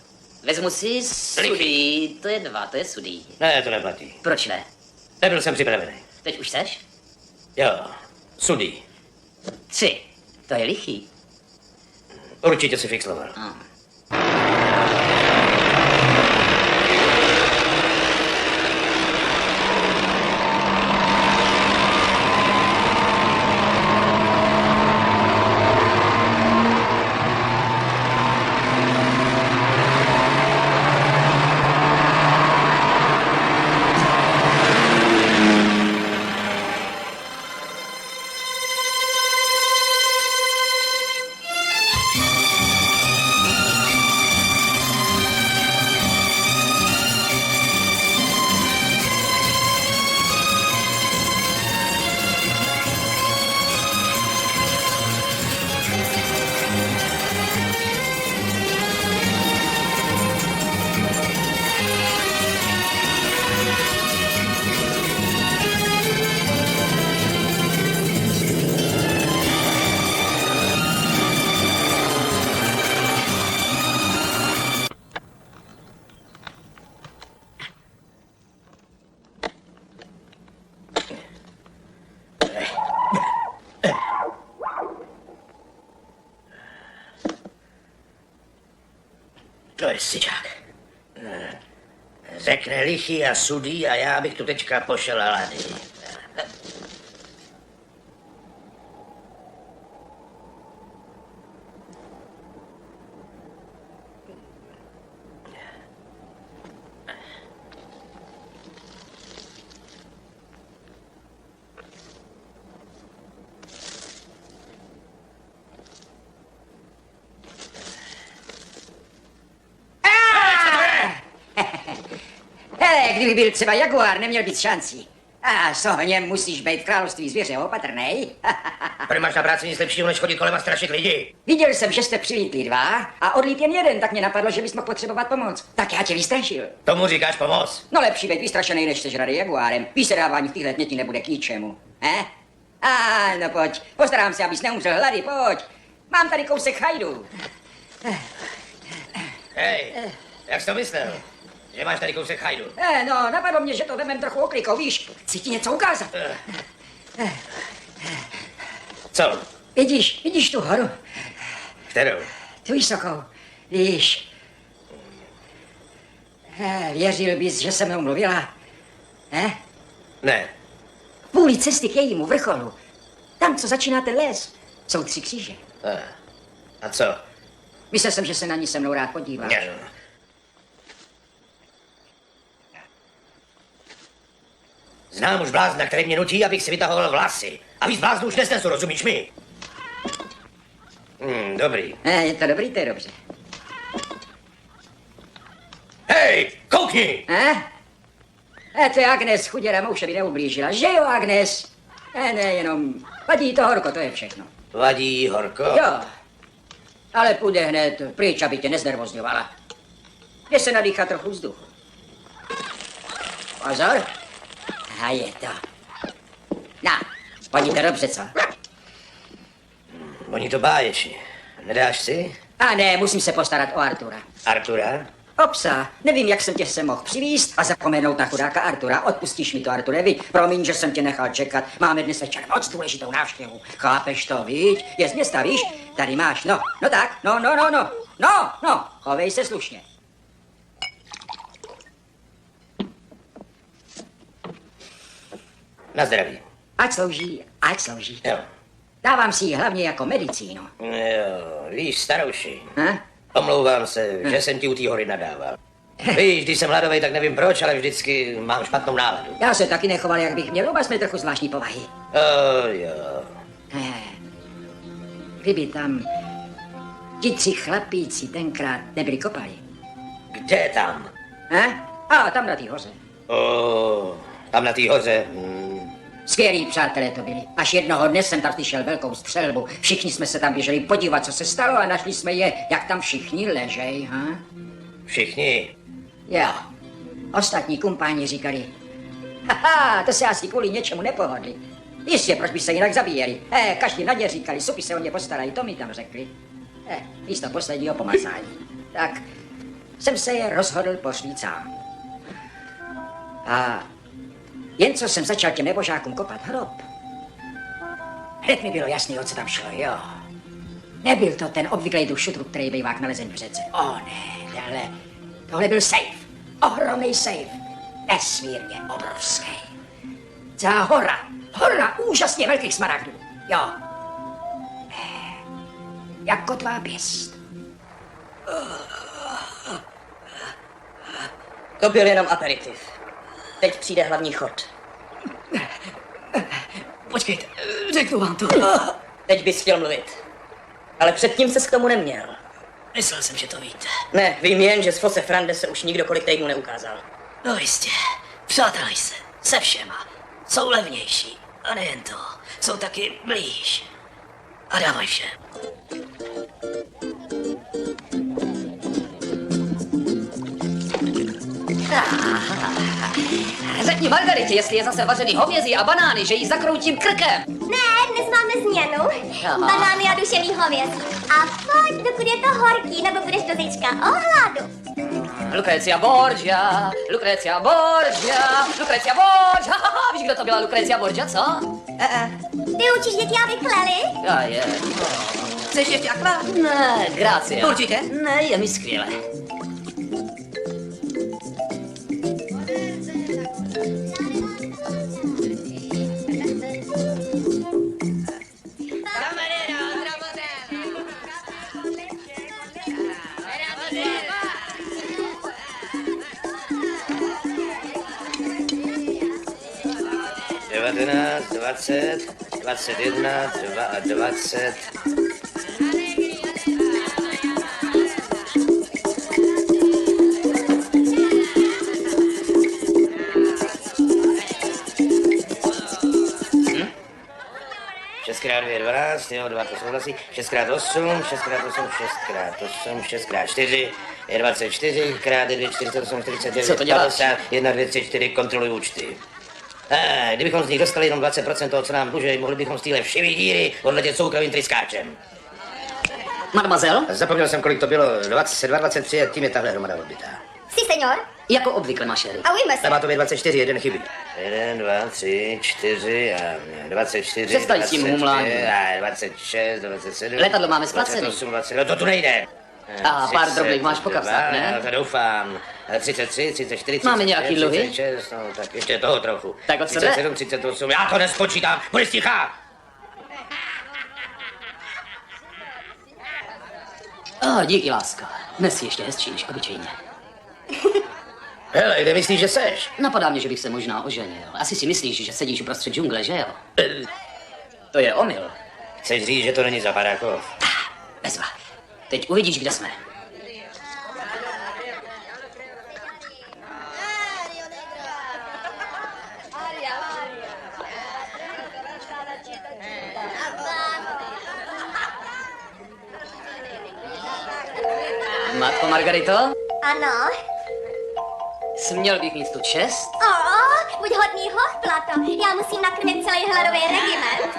Speaker 7: Vezmu si sudý. To je 2, to je sudý.
Speaker 2: Ne, to neplatí.
Speaker 7: Proč ne?
Speaker 2: Nebyl jsem připravený.
Speaker 7: Teď už seš?
Speaker 2: Jo, Sudy.
Speaker 7: 3. To je lichý.
Speaker 2: Určitě si fixloval. To je syčák. Řekne lichý a sudý a já bych tu teďka pošel hlady.
Speaker 8: Hele, kdyby byl třeba jaguár, neměl být šancí. A s ohněm musíš být v království zvěře opatrnej.
Speaker 2: Prý máš na práci nic lepšího, než chodit kolem a strašit lidi.
Speaker 8: Viděl jsem, že jste přilítli 2 a odlít jen jeden, tak mě napadlo, že bys mohl potřebovat pomoc. Tak já tě vystrašil.
Speaker 2: Tomu říkáš pomoc?
Speaker 8: No lepší být vystrašený, než sežrat jaguárem. Vysedávání v téhle dně ti nebude k ničemu. No pojď, postarám se, abys neumřel hlady, pojď. Mám tady kousek chajdu.
Speaker 2: Hej, jak jsi to myslel? Že máš tady kousek chajdu?
Speaker 8: No, napadlo mě, že to vemem trochu oklikou, víš? Chci ti něco ukázat.
Speaker 2: Co?
Speaker 8: Vidíš tu horu?
Speaker 2: Kterou?
Speaker 8: Tu vysokou, víš. Věřil bys, že se mnou mluvila?
Speaker 2: Ne.
Speaker 8: V půli cesty k jejímu vrcholu. Tam, co začíná ten les, jsou 3 kříže.
Speaker 2: A co?
Speaker 8: Myslel jsem, že se na ní se mnou rád podíváš.
Speaker 2: Ne. Znám už blázna, který mě nutí, abych si vytahoval vlasy. A víc bláznů už nesnesu, rozumíš mi? Dobrý.
Speaker 8: Je to dobrý, to je dobře.
Speaker 2: Hej, koukni!
Speaker 8: To je Agnes, chuděra mouše by neublížila. Že jo, Agnes? Ne, jenom vadí to horko, to je všechno.
Speaker 2: Vadí horko?
Speaker 8: Jo, ale půjde hned pryč, aby tě neznervozňovala. Jde se nadýchat trochu vzduchu. Pozor. A je to. Voní to dobře, co?
Speaker 2: Voní to báječně. Nedáš si?
Speaker 8: Ne, musím se postarat o Artura.
Speaker 2: Artura?
Speaker 8: O psa. Nevím, jak jsem tě sem mohl přivízt a zapomenout na chudáka Artura. Odpustíš mi to, Arture, vy. Promiň, že jsem tě nechal čekat. Máme dnes večer moc důležitou návštěvu. Chápeš to, víš? Je z města, víš? Tady máš, no tak, no, chovej se slušně.
Speaker 2: Na zdraví.
Speaker 8: Ať slouží.
Speaker 2: Jo.
Speaker 8: Dávám si ji hlavně jako medicínu.
Speaker 2: Jo, víš, starouši. Omlouvám se, že jsem ti u té hory nadával. Víš, když jsem hladovej, tak nevím proč, ale vždycky mám špatnou náladu.
Speaker 8: Já se taky nechoval, jak bych měl, oba jsme trochu zvláštní povahy.
Speaker 2: Jo.
Speaker 8: Kdyby tam ti 3 chlapíci tenkrát nebyli kopali.
Speaker 2: Kde tam?
Speaker 8: Tam na té hoře.
Speaker 2: Tam na té hoře.
Speaker 8: Skvělí přátelé to byli. Až jednoho dne jsem tam slyšel velkou střelbu. Všichni jsme se tam běželi podívat, co se stalo a našli jsme je, jak tam všichni ležej,
Speaker 2: Všichni?
Speaker 8: Jo. Ostatní kumpáni říkali, to se asi kvůli něčemu nepohodli. Jistě, proč by se jinak zabíjeli. Každý na ně říkali, supy se o ně postarají, to mi tam řekli. Místo posledního pomazání. Tak jsem se je rozhodl pošlít sám. A jen co jsem začal těm nebožákům kopat hrob, Hned mi bylo jasný, o co tam šlo, jo. Nebyl to ten obvyklý duch šutru, který bývá nalezen v řece. O ne, tohle byl safe. Ohromný safe. Nesmírně obrovský. Celá hora úžasně velkých smaragdů. Jo. Jako tvá pěst.
Speaker 7: To byl jenom aperitiv. Teď přijde hlavní chod.
Speaker 8: Počkejte, řeknu vám to.
Speaker 7: Teď bys chtěl mluvit. Ale předtím ses k tomu neměl.
Speaker 8: Myslel jsem, že to víte.
Speaker 7: Ne, vím jen, že z Fosse Frande se už nikdo kolik týdnů neukázal.
Speaker 8: No jistě, přátelí se všema. Jsou levnější. A nejen to, jsou taky blíž. A dávaj všem.
Speaker 7: Řekni Margaritě, jestli je zase vařený hovězí a banány, že jí zakroutím krkem.
Speaker 4: Ne, dnes máme změnu. Banány a dušený hovězí. A pojď, dokud je to horký, nebo budeš do zítřka o hladu.
Speaker 7: Lucrezia Borgia, Lucrezia Borgia, Lucrezia Borgia. Víš, kdo to byla Lucrezia Borgia, co?
Speaker 4: Ty učíš děti, aby kleli?
Speaker 7: Já je.
Speaker 8: Chceš ještě akva?
Speaker 7: Ne, grazie.
Speaker 8: Určitě?
Speaker 7: Ne, je mi skvěle.
Speaker 2: Devatenáct, 20, 21, 22. Šestkrát 2 je 12, jo, 2 to souhlasí. 6x8, 6x8, 6x8, 6x4 je 24, krát 2, 48, 49,
Speaker 7: Co to děláš?
Speaker 2: 50, 1, 2, 3, 4, kontroluj účty. Kdybychom z nich dostali jenom 20% toho, co nám dluží, mohli bychom z téhle všivý díry odletět soukromým tryskáčem.
Speaker 7: Mademoiselle?
Speaker 2: Zapomněl jsem, kolik to bylo, 22, 23 a tím je tahle hromada odbytá.
Speaker 4: Si, senior?
Speaker 7: Jako obvykle, mašery.
Speaker 4: A ujme se.
Speaker 2: Má to být 24, jeden chybí. 1, 2, 3, 4 a 24,
Speaker 7: Přestaň s tím
Speaker 2: 25
Speaker 7: humláním.
Speaker 2: a 26, 27.
Speaker 7: Letadlo máme splacený.
Speaker 2: 28, 20, no to tu nejde.
Speaker 7: A pár drobných máš po kapsách, ne?
Speaker 2: Já to doufám. 33, 34,
Speaker 7: Máme nějaký dluhy?
Speaker 2: 36, no tak ještě toho trochu.
Speaker 7: Tak od sebe?
Speaker 2: 37, 38, já to nespočítám, budeš tichá.
Speaker 7: Díky, lásko. Dnes ještě hezčí než obyčejně.
Speaker 2: Hele, kde myslíš, že seš?
Speaker 7: Napadá mě, že bych se možná oženil. Asi si myslíš, že sedíš uprostřed džungle, že jo? To je omyl.
Speaker 2: Chceš říct, že to není za padákov?
Speaker 7: Bezva. Teď uvidíš, kde jsme. Matko Margarito,
Speaker 4: Ano.
Speaker 7: směl bych mít tu čest?
Speaker 4: Buď hodný hoch, Plato. Já musím nakrmit celý hladový regiment.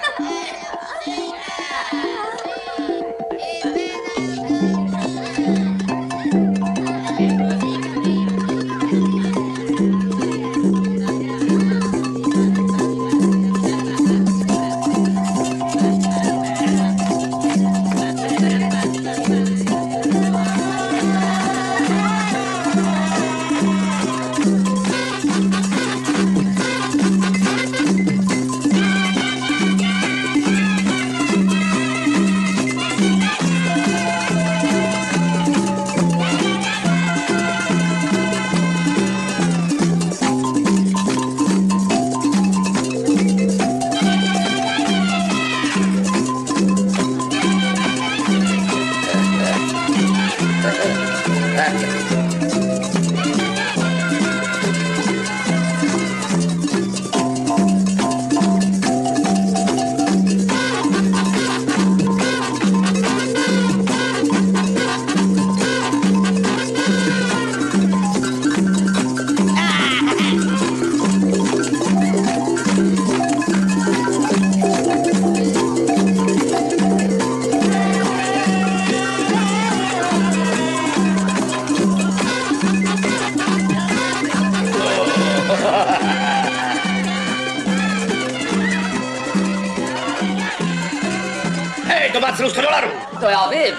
Speaker 2: plácnu $100.
Speaker 7: To já vím.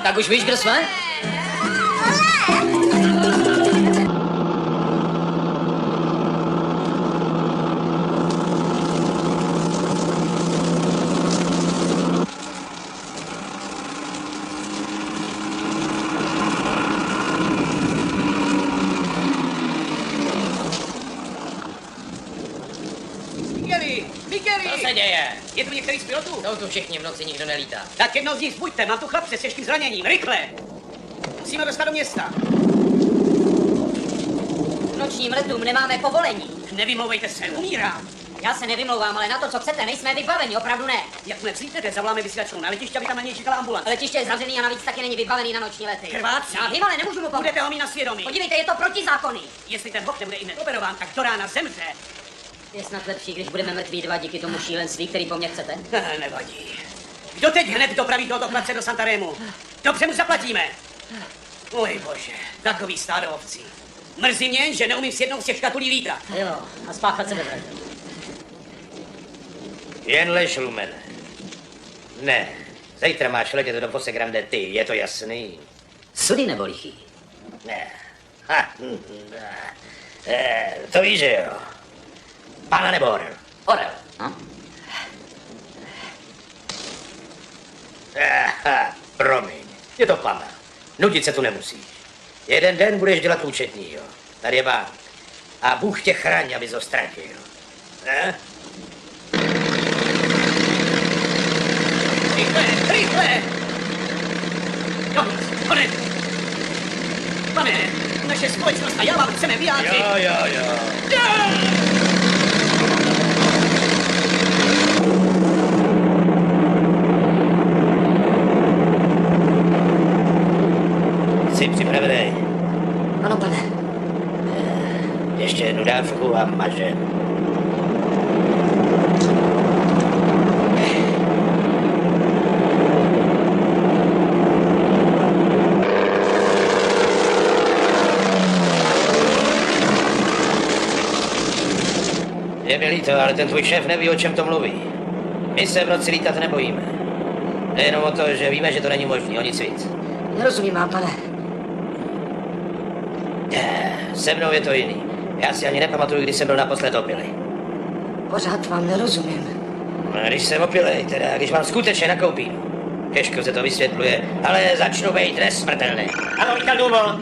Speaker 7: Tak už víš, kde jsme?
Speaker 6: Co se děje? Je tu některý z pilotů?
Speaker 1: Jsou tu všichni, v noci nikdo nelítá.
Speaker 6: Tak jedno z nich zbuďte, mám tu chlapce s těžkým zraněním, rychle! Musíme dostat do města.
Speaker 3: K nočním letům nemáme povolení.
Speaker 6: Nevymlouvejte se, umírám.
Speaker 3: Já se nevymlouvám, ale na to, co chcete, nejsme vybaveni, opravdu ne.
Speaker 6: Jakmile vzlítnete, zavoláme vysílačnou na letiště, aby tam na něj čekala ambulance.
Speaker 3: Letiště je zavřený a navíc taky není vybavený na noční lety.
Speaker 6: Krvácí.
Speaker 3: Já vím, ale nemůžu mu pomoct.
Speaker 6: Budete ho mít na svědomí.
Speaker 3: Podívejte, je to protizákonný.
Speaker 6: Jestli ten hoch nebude i hned operován, tak do rána zemře.
Speaker 3: Je snad lepší, když budeme mrtví dva díky tomu šílenství, který po mně chcete.
Speaker 6: Nevadí. Kdo teď hned dopraví tohoto chlapce do Santarému? Dobře mu zaplatíme. Oj bože, takový stádo ovcí. Mrzí mě, že neumím s jednou z těch škatulí lítra.
Speaker 3: Jo, a spáchat sebevraždu.
Speaker 2: Jen lež, Lumene. Ne, zítra máš letět do Fosse Grande ty, je to jasný?
Speaker 7: Sudy nebo lichý?
Speaker 2: Ne. Ha, to víš, že jo. Pana nebo Orel?
Speaker 7: Orel, no?
Speaker 2: Promiň, je to pana. Nutit se tu nemusíš. Jeden den budeš dělat účetního. Tady je bank. A Bůh tě chraň, aby to ztratil.
Speaker 6: Rychle, rychle! Konec! Pane, naše společnost a já vám chceme vyjádřit.
Speaker 2: Jo. Jsi připravený?
Speaker 3: Ano, pane.
Speaker 2: Ještě jednu dávku a mažem. Je mi líto, ale ten tvůj šéf neví, o čem to mluví. My se v noci lítat nebojíme. Nejenom o to, že víme, že to není možné, o nic víc.
Speaker 3: Nerozumím vám, pane.
Speaker 2: Se mnou je to jiný. Já si ani nepamatuju, kdy jsem byl naposled opilý.
Speaker 3: Pořád vám nerozumím.
Speaker 2: A když jsem opilý, teda když mám skutečně na koupínu. Těžko se to vysvětluje, ale začnu být nesmrtelný.
Speaker 9: Ano, Vital Dumo.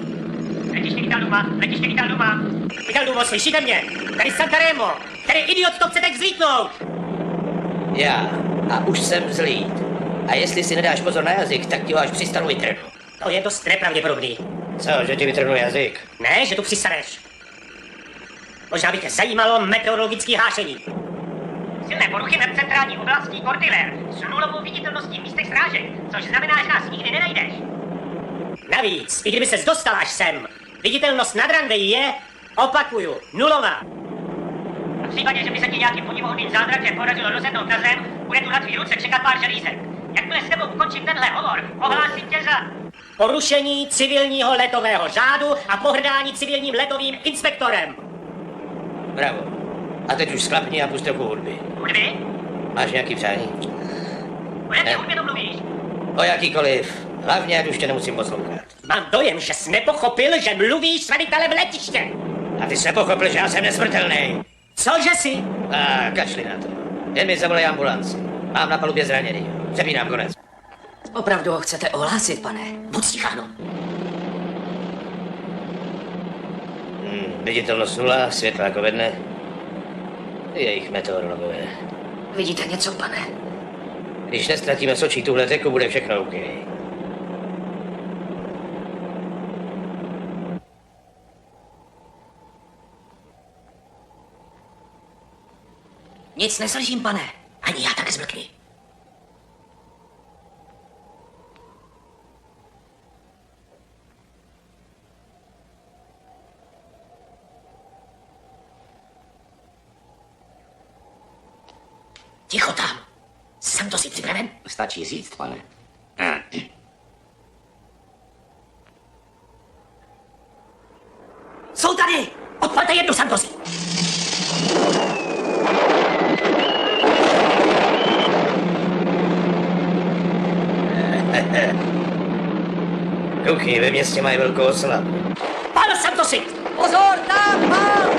Speaker 9: Letiště Vital Duma. Vital Dumo, slyšíte mě? Tady Santaremo. Který idiot to chce teď vzlítnout?
Speaker 2: Já. A už jsem vzlít. A jestli si nedáš pozor na jazyk, tak ti ho až přistanu vytrhnu.
Speaker 9: To je dost nepravděpodobný.
Speaker 2: Co, že ti vytrhnu jazyk?
Speaker 9: Ne, že tu přisaneš. Možná by tě zajímalo meteorologické hášení. Silné poruchy v centrální oblasti Cordiller s nulovou viditelností v místech srážek, což znamená, že nás nikdy nenajdeš. Navíc, i kdyby ses dostal až sem, viditelnost nad ranvejí je, opakuju, nulová. V případě, že by se ti nějakým podivuhodným zázrakem podařilo rozhodnout na zem, bude tu na tvý ruce čekat pár želízek. Jakmile s tebou ukončím tenhle hovor, ohlásím tě za porušení civilního letového řádu a pohrdání civilním letovým inspektorem.
Speaker 2: Bravo. A teď už sklapni a pust trochu hudby.
Speaker 9: Hudby?
Speaker 2: Máš nějaký přání?
Speaker 9: O jaké hudbě to mluvíš?
Speaker 2: O jakýkoliv. Hlavně, ať už tě nemusím poslouchat.
Speaker 9: Mám dojem, že jsi nepochopil, že mluvíš s velitelem letiště.
Speaker 2: A ty jsi nepochopil, že já jsem nesmrtelný.
Speaker 9: Cože jsi?
Speaker 2: A kašli na to. Jen mi zavolej ambulanci. Mám na palubě zraněný. Přepínám konec.
Speaker 7: Opravdu ho chcete ohlásit, pane?
Speaker 9: Buď sticháno.
Speaker 2: Viditelnost nula, světla jako ve dne. Jejich meteorologové.
Speaker 7: Vidíte něco, pane?
Speaker 2: Když nestratíme z očí tuhle řeku, bude všechno OK.
Speaker 7: Nic neslyším, pane.
Speaker 9: Ani já tak zmlkni. Ticho tam. Sam to si připraven?
Speaker 6: Stačí říct, pane.
Speaker 9: Jsou tady! Odpalte jednu, Santosi!
Speaker 2: Duchy ve městě mají velkou oslavu.
Speaker 6: Pán Santosi!
Speaker 8: Pozor, tam, pán!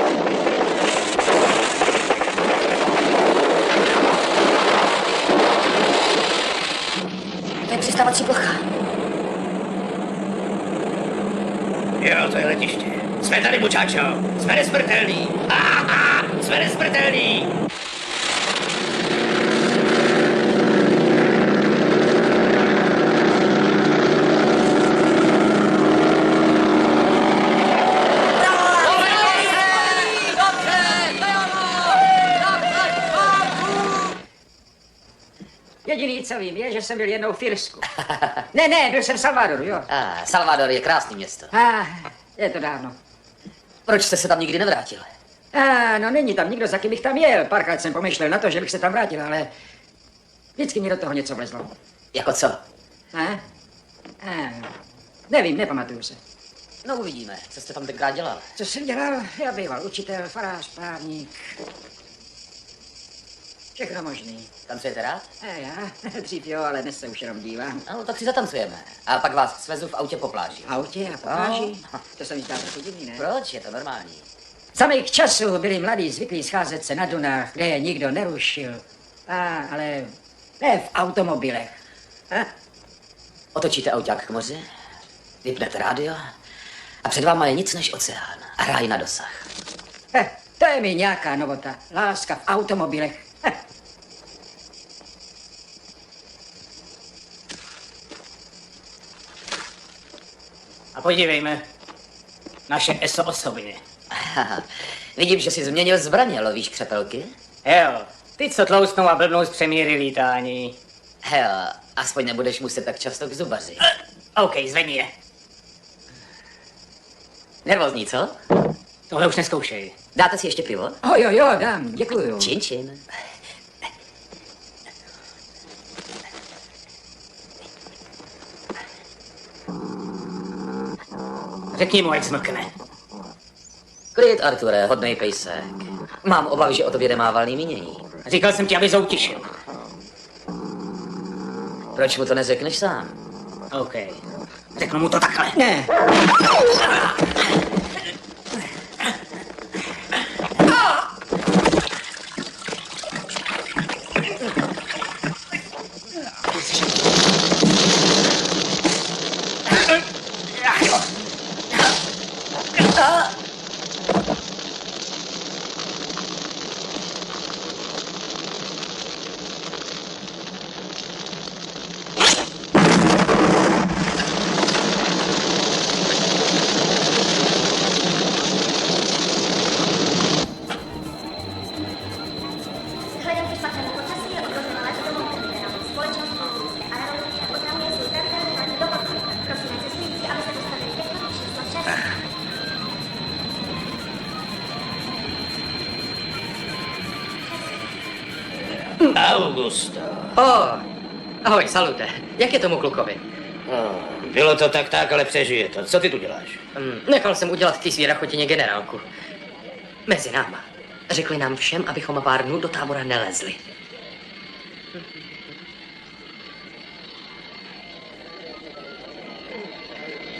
Speaker 8: To je přistávací plocha.
Speaker 2: Jo, to je letiště. Jsme tady, mučáčo. Jsme nesmrtelní. Jsme nesmrtelní.
Speaker 8: Jediný, co vím, je, že jsem byl jednou v Irsku. Ne, byl jsem v Salvadoru, jo.
Speaker 7: Salvador je krásné město.
Speaker 8: Je to dávno.
Speaker 7: Proč jste se tam nikdy nevrátil?
Speaker 8: No není tam nikdo, za kým bych tam jel. Párkrát jsem pomýšlel na to, že bych se tam vrátil, ale vždycky mi do toho něco vlezlo.
Speaker 7: Jako co?
Speaker 8: Nevím, nepamatuju se.
Speaker 7: No uvidíme, co jste tam tenkrát dělal.
Speaker 8: Co jsem dělal? Já býval učitel, farář, právník. Všechno možný.
Speaker 7: Tancujete rád?
Speaker 8: Já? Dřív jo, ale dnes se už jenom dívám.
Speaker 7: No, tak si zatancujeme. A pak vás svezu v autě po pláži.
Speaker 8: V autě a po pláži? To se mi zdá trochu divný, ne?
Speaker 7: Proč? Je to normální.
Speaker 8: Za mých časů byli mladí zvyklí scházet se na dunách, kde je nikdo nerušil. Ale ne v automobilech.
Speaker 7: Otočíte auták k moři, vypnete rádio a před váma je nic než oceán a ráj na dosah.
Speaker 8: To je mi nějaká novota. Láska v automobilech.
Speaker 6: A podívejme, naše ESO osobiny.
Speaker 7: Vidím, že jsi změnil zbraně, lovíš křepelky?
Speaker 6: Jo, ty, co tloustnou a blbnou z přemíry lítání.
Speaker 7: Jo, aspoň nebudeš muset tak často k zubaři.
Speaker 6: OK, zvedni je.
Speaker 7: Nervózní, co?
Speaker 6: Tohle už neskoušej.
Speaker 7: Dáte si ještě pivo?
Speaker 8: Jo, dám, děkuju.
Speaker 7: Čin, čin.
Speaker 6: Řekni mu, ať zmlkne.
Speaker 7: Klid, Arture, hodnej pejsek. Mám obavy, že o tobě nemá valný mínění.
Speaker 6: Říkal jsem ti, aby zoutišil.
Speaker 7: Proč mu to neřekneš sám?
Speaker 6: OK. Řeknu mu to takhle.
Speaker 8: Ne.
Speaker 4: Vzhledem ke špatnému počasí je odloženo let domů generální společnosti Aerolinky oznamuje svůj pravidelný dovoz. Prosíme cestující, aby se dostavili ke chodu číslo 6.
Speaker 2: Augusto.
Speaker 1: Ahoj, salute. Jak je tomu klukovi?
Speaker 2: No, bylo to tak, ale přežije to. Co ty tu děláš?
Speaker 1: Nechal jsem udělat ty svý rachotině generálku. Mezi náma. Řekli nám všem, abychom pár dnů do tábora nelezli.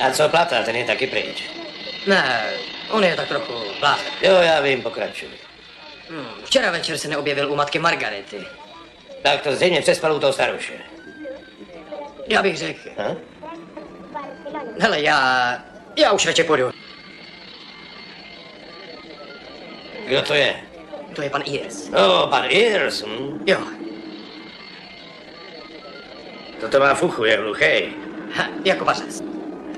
Speaker 2: A co Plata, ten je taky pryč.
Speaker 1: Ne, on je tak trochu blázen.
Speaker 2: Jo, já vím, pokračuj.
Speaker 1: Včera večer se neobjevil u matky Margarety.
Speaker 2: Tak to zřejmě přespal u toho staruše.
Speaker 1: Já bych řekl.
Speaker 2: Hm?
Speaker 1: Hele, já už radši půjdu.
Speaker 2: Kdo to je?
Speaker 1: To je pan Iris.
Speaker 2: Pan Ears,
Speaker 1: Jo.
Speaker 2: To má fuchu, je hluchej.
Speaker 1: Jako pařez.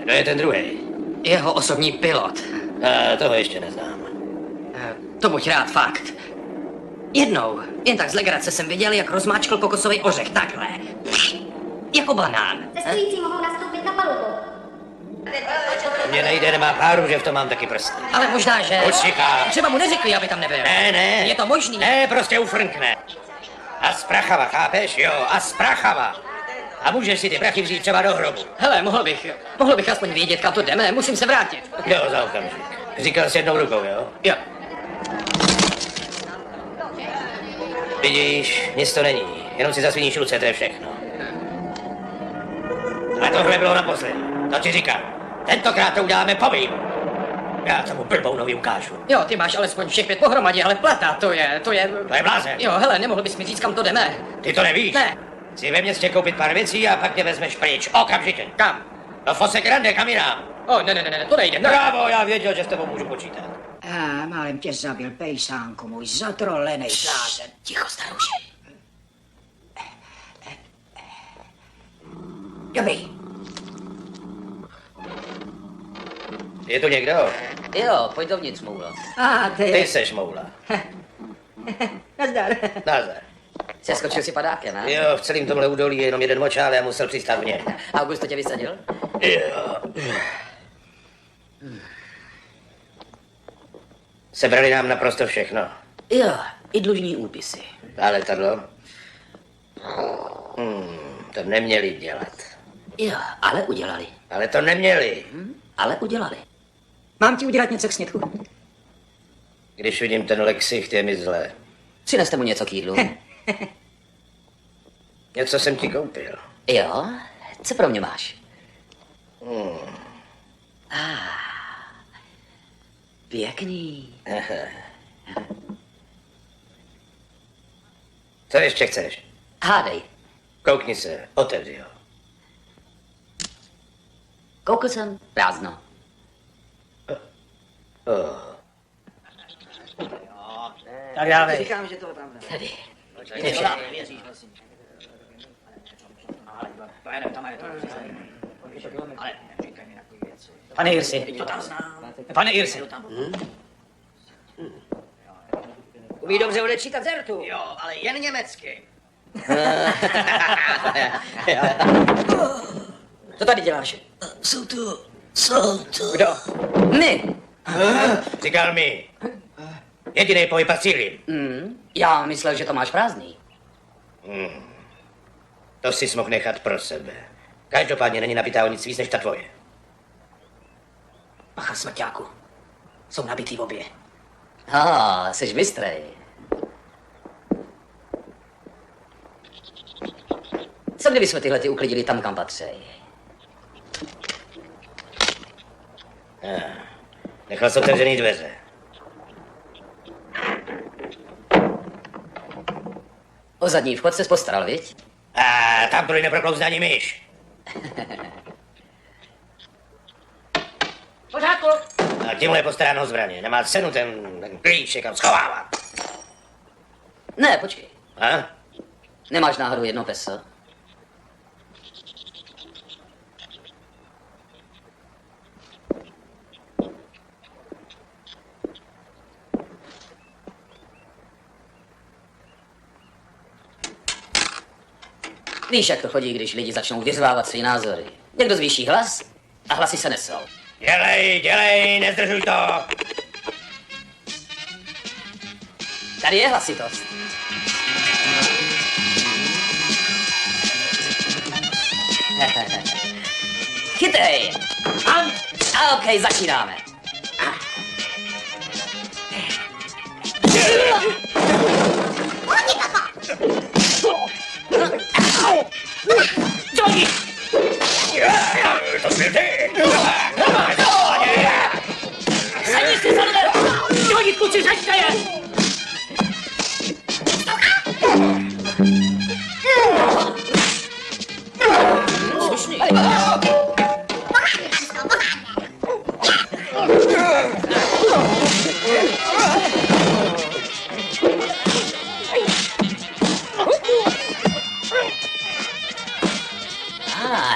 Speaker 2: Kdo je ten druhý?
Speaker 1: Jeho osobní pilot.
Speaker 2: Toho ještě neznám.
Speaker 1: To buď rád, fakt. Jednou, jen tak z legrace jsem viděl, jak rozmáčkl kokosový ořech takhle. Jako banán.
Speaker 4: Cestující mohou nastoupit na palubu.
Speaker 2: Mě nejde, nemá páru, že v tom mám taky prsty.
Speaker 1: Ale možná, že...
Speaker 2: Učiká.
Speaker 1: Třeba mu neřekli, aby tam nebyl.
Speaker 2: Ne.
Speaker 1: Je to možný.
Speaker 2: Ne, prostě ufrnkne. A sprachava, chápeš? Jo, a sprachava. A můžeš si ty prachy vzít třeba do hrobu.
Speaker 1: Hele, mohl bych aspoň vědět, kam to jdeme, musím se vrátit.
Speaker 2: Jo, za okamžik. Říkal jsi jednou rukou, jo?
Speaker 1: Jo.
Speaker 2: Vidíš, nic to není. Jenom si zasviníš ruce, to je všechno. A tohle bylo naposledy. To ti říkám. Tentokrát to uděláme po mým. Já tomu blbounovi ukážu.
Speaker 1: Jo, ty máš alespoň všech 5 pohromadě, ale plata, to je...
Speaker 2: To je blázen.
Speaker 1: Jo, hele, nemohl bys mi říct, kam to jdeme?
Speaker 2: Ty to nevíš?
Speaker 1: Ne.
Speaker 2: Chci ve městě koupit pár věcí a pak tě vezmeš pryč. Okamžitě.
Speaker 1: Kam?
Speaker 2: Do Fosse Grande, kam jinam.
Speaker 1: O, ne, to nejde. Ne.
Speaker 2: Bravo, já věděl, že s tebou můžu počítat.
Speaker 8: Málem tě zabil, pejsánku můj, zatrolenej blázen.
Speaker 7: Ticho, starouši.
Speaker 8: Dobrý.
Speaker 2: Je tu někdo?
Speaker 7: Jo, pojď dovnitř, Moulo.
Speaker 2: Ty seš Moula.
Speaker 8: Nazdar.
Speaker 2: Nazdar.
Speaker 7: Seskočil si padákem, ne?
Speaker 2: Jo, v celém tomhle údolí je jenom jeden močál, já musel přistát v něm.
Speaker 7: Augusto tě vysadil?
Speaker 2: Jo. Sebrali nám naprosto všechno.
Speaker 7: Jo, i dlužní úpisy.
Speaker 2: A letadlo? To neměli dělat.
Speaker 7: Jo, ale udělali.
Speaker 2: Ale to neměli.
Speaker 7: Ale udělali.
Speaker 8: Mám ti udělat něco k snědku?
Speaker 2: Když vidím ten Lexicht, je mi zlé.
Speaker 7: Přineste mu něco k jídlu.
Speaker 2: Něco jsem ti koupil.
Speaker 7: Jo, co pro mě máš? Pěkný.
Speaker 2: Co ještě chceš?
Speaker 7: Hádej.
Speaker 2: Koukni se, otevři ho.
Speaker 7: Koukl jsem, prázdno.
Speaker 6: Tak dávej.
Speaker 8: Říkám, že to je pravda.
Speaker 7: Tady.
Speaker 6: Pane Irsi. Pane Irsi.
Speaker 8: Umí dobře odečítat zertu.
Speaker 6: Jo, ale jen německy.
Speaker 8: Co tady děláš?
Speaker 6: Jsou tu.
Speaker 2: Kdo?
Speaker 7: My.
Speaker 2: Říkal mi. Jedinej pohyb sílím.
Speaker 7: Já myslel, že to máš prázdný.
Speaker 2: To si mohl nechat pro sebe. Každopádně není nabitá o nic víc než ta tvoje.
Speaker 6: Bacha, smrťáku. Jsou nabitý obě.
Speaker 7: Seš bystrej. Co kdyby jsme tyhle ty uklidili tam, kam patřej?
Speaker 2: Nechal jsem otevřený dveře.
Speaker 7: O zadní vchod ses postaral, viď?
Speaker 2: A tam prý neproklouzne ani myš.
Speaker 8: Pořádku.
Speaker 2: A tímhle je postaráno zbraně. Nemá cenu ten klíček kam schovávat.
Speaker 7: Ne, počkej.
Speaker 2: A?
Speaker 7: Nemáš náhodou 1 peso? Víš, jak to chodí, když lidi začnou vyřvávat své názory. Někdo zvýší hlas a hlasy se nesou.
Speaker 2: Dělej, nezdržuj to.
Speaker 7: Tady je hlasitost. Chytej! A okej, začínáme.
Speaker 6: Johnny!
Speaker 2: To jsi ty.
Speaker 6: Sedni si za lidé! Johnny, kluci, řešte je!
Speaker 7: Slušný.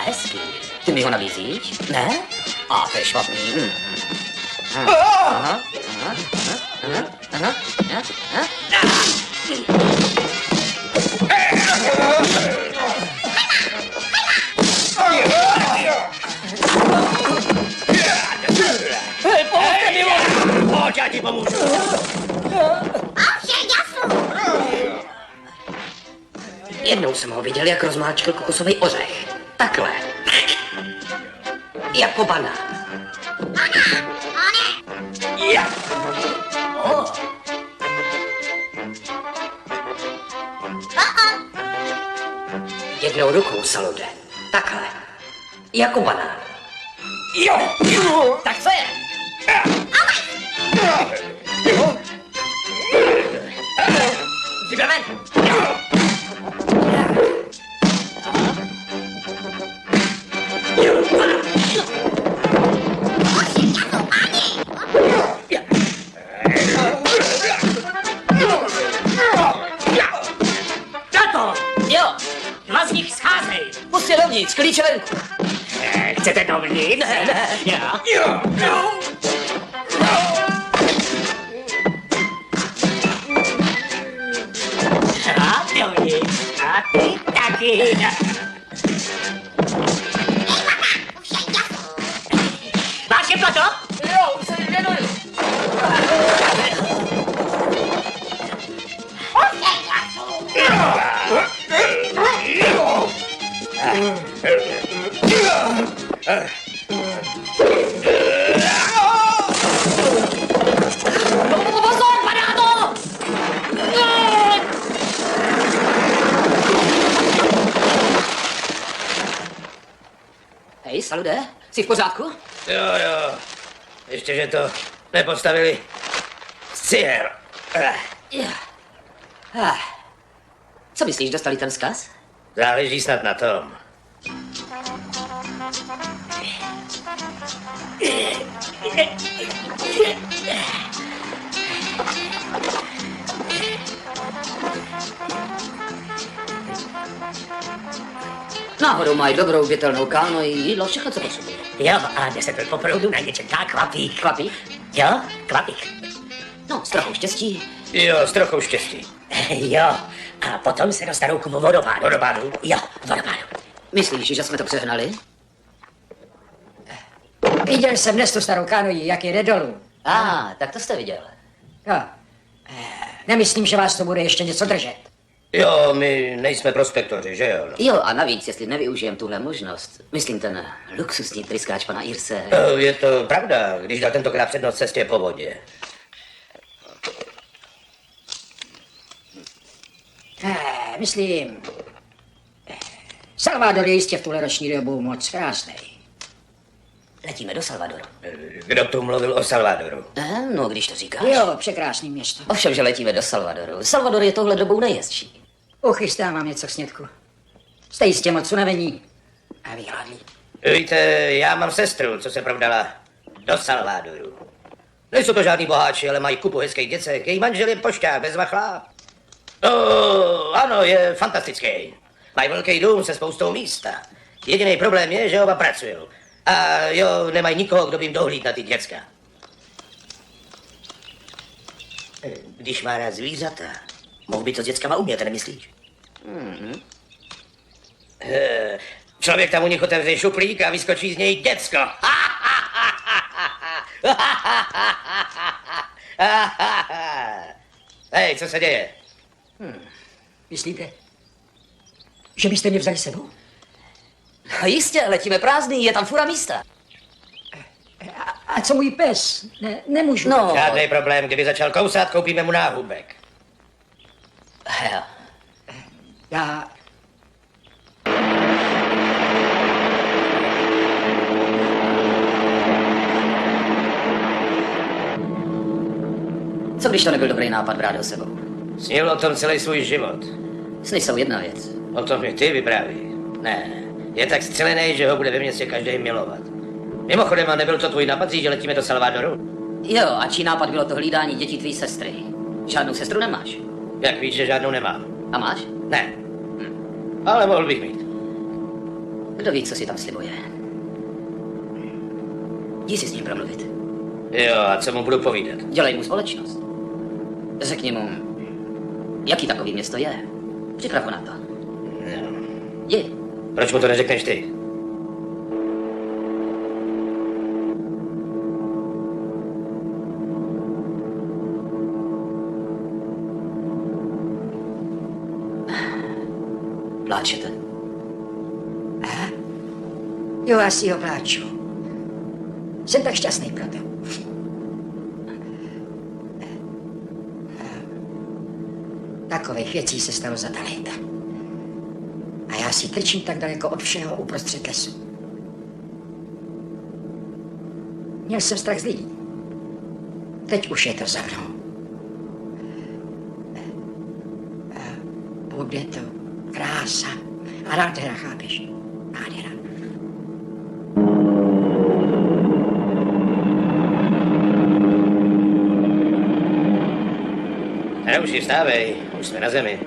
Speaker 7: Hezký. Ty mi ho nabízíš? Ne? A to je špatný.
Speaker 2: Pojď, já ti pomůžu.
Speaker 1: Jednou jsem ho viděl, jak rozmáčkl kokosový ořech. Takhle. Jako banán. Jednou rukou, Salude. Takhle. Jako banán.
Speaker 7: Tak co je? Připraven?
Speaker 9: Tato!
Speaker 7: Jo,
Speaker 9: Dva z nich scházej!
Speaker 7: pust je dovnitř, klíče venku.
Speaker 9: Chcete dovnitř?
Speaker 7: Ne.
Speaker 9: Já. A dovnitř. A ty taky. Máš je plato?
Speaker 7: Jo, už se jim věnuju. Pozor, padá to! Hej, salude, jsi v pořádku?
Speaker 2: Jo. Ještě, že to nepostavili cíl.
Speaker 7: Co myslíš, dostali ten vzkaz?
Speaker 2: Záleží snad na tom.
Speaker 7: Náhodou mají dobrou větelnou káno i jídlo, všechno, co potřebují.
Speaker 9: Jo, a jde to po proudu na něčem tak kvapík.
Speaker 7: Kvapík?
Speaker 9: Jo, kvapík.
Speaker 7: No, s trochou štěstí.
Speaker 2: Jo, s trochou štěstí.
Speaker 9: Jo, a potom se dostanou k vodopádu.
Speaker 2: Vodopádu?
Speaker 9: Jo, vodopádu.
Speaker 7: Myslíš, že jsme to přehnali?
Speaker 8: Viděl jsem dnes tu starou kánoji, jak jede dolů.
Speaker 7: Tak to jste viděl.
Speaker 8: Jo. Nemyslím, že vás to bude ještě něco držet.
Speaker 2: Jo, my nejsme prospektoři, že jo?
Speaker 7: Jo, a navíc, jestli nevyužijem tuhle možnost, myslím ten luxusní tryskáč pana Irse.
Speaker 2: Je to pravda, když dal tentokrát přednost cestě po vodě.
Speaker 8: Myslím, Salvador je jistě v tuhle roční dobu moc krásný.
Speaker 7: Letíme do Salvadoru.
Speaker 2: Kdo tu mluvil o Salvadoru?
Speaker 7: No, když to říkáš.
Speaker 8: Jo, překrásný město.
Speaker 7: Ovšem, že letíme do Salvadoru. Salvador je tohle dobou nejjezdší.
Speaker 8: Uchystám vám něco k snědku. Jste jistě moc unavení a vyhladlí.
Speaker 2: Víte, já mám sestru, co se provdala do Salvadoru. Nejsou to žádný boháči, ale mají kupu hezkých děcek. Její manžel je pošťák bez vachla. Ano, je fantastický. Mají velký dům se spoustou místa. Jediný problém je, že oba pracují. A jo, nemají nikoho, kdo by jim dohlíd na ty děcka. Když má rád zvířata, mohl by to s dětskama umět, nemyslíš? Člověk tam u nich otevře šuplík a vyskočí z něj děcko. Hej, co se děje?
Speaker 8: Myslíte, že byste mě vzali sebou?
Speaker 7: No jistě, letíme prázdný, je tam fura místa.
Speaker 8: A co můj pes? Nemůžu.
Speaker 7: No,
Speaker 2: Žádný problém, kdyby začal kousat, koupíme mu náhubek.
Speaker 7: jo.
Speaker 8: Já...
Speaker 7: Co když to nebyl dobrý nápad brát ho sebou?
Speaker 2: Snil o tom celý svůj život.
Speaker 7: Sny jsou jedna věc.
Speaker 2: O tom mi ty vypráví. Ne, je tak střelený, že ho bude ve městě každý milovat. Mimochodem, a nebyl to tvůj nápad, že letíme do Salvadoru?
Speaker 7: Jo, a čí nápad bylo to hlídání dětí tvý sestry? Žádnou sestru nemáš?
Speaker 2: Jak víš, že žádnou nemám?
Speaker 7: A máš?
Speaker 2: Ne. Ale mohl bych mít.
Speaker 7: Kdo ví, co si tam slibuje? Jdi si s ním promluvit.
Speaker 2: Jo, a co mu budu povídat?
Speaker 7: Dělej mu společnost. Řekni mu, jaký takový město je. Připrav ho na to.
Speaker 2: Jo.
Speaker 7: Jdi.
Speaker 2: Proč mu to neřekneš ty?
Speaker 7: Pláčete?
Speaker 8: Jo, asi ho pláču. Jsem tak šťastný proto. Takových věcí se stalo za ta léta. A já si trčím tak daleko od všeho uprostřed lesu. Měl jsem strach z lidí. Teď už je to za mnou. Bude to krása a nádhera, chápeš? Nádhera.
Speaker 2: Už vstávej, už jsme na zemi.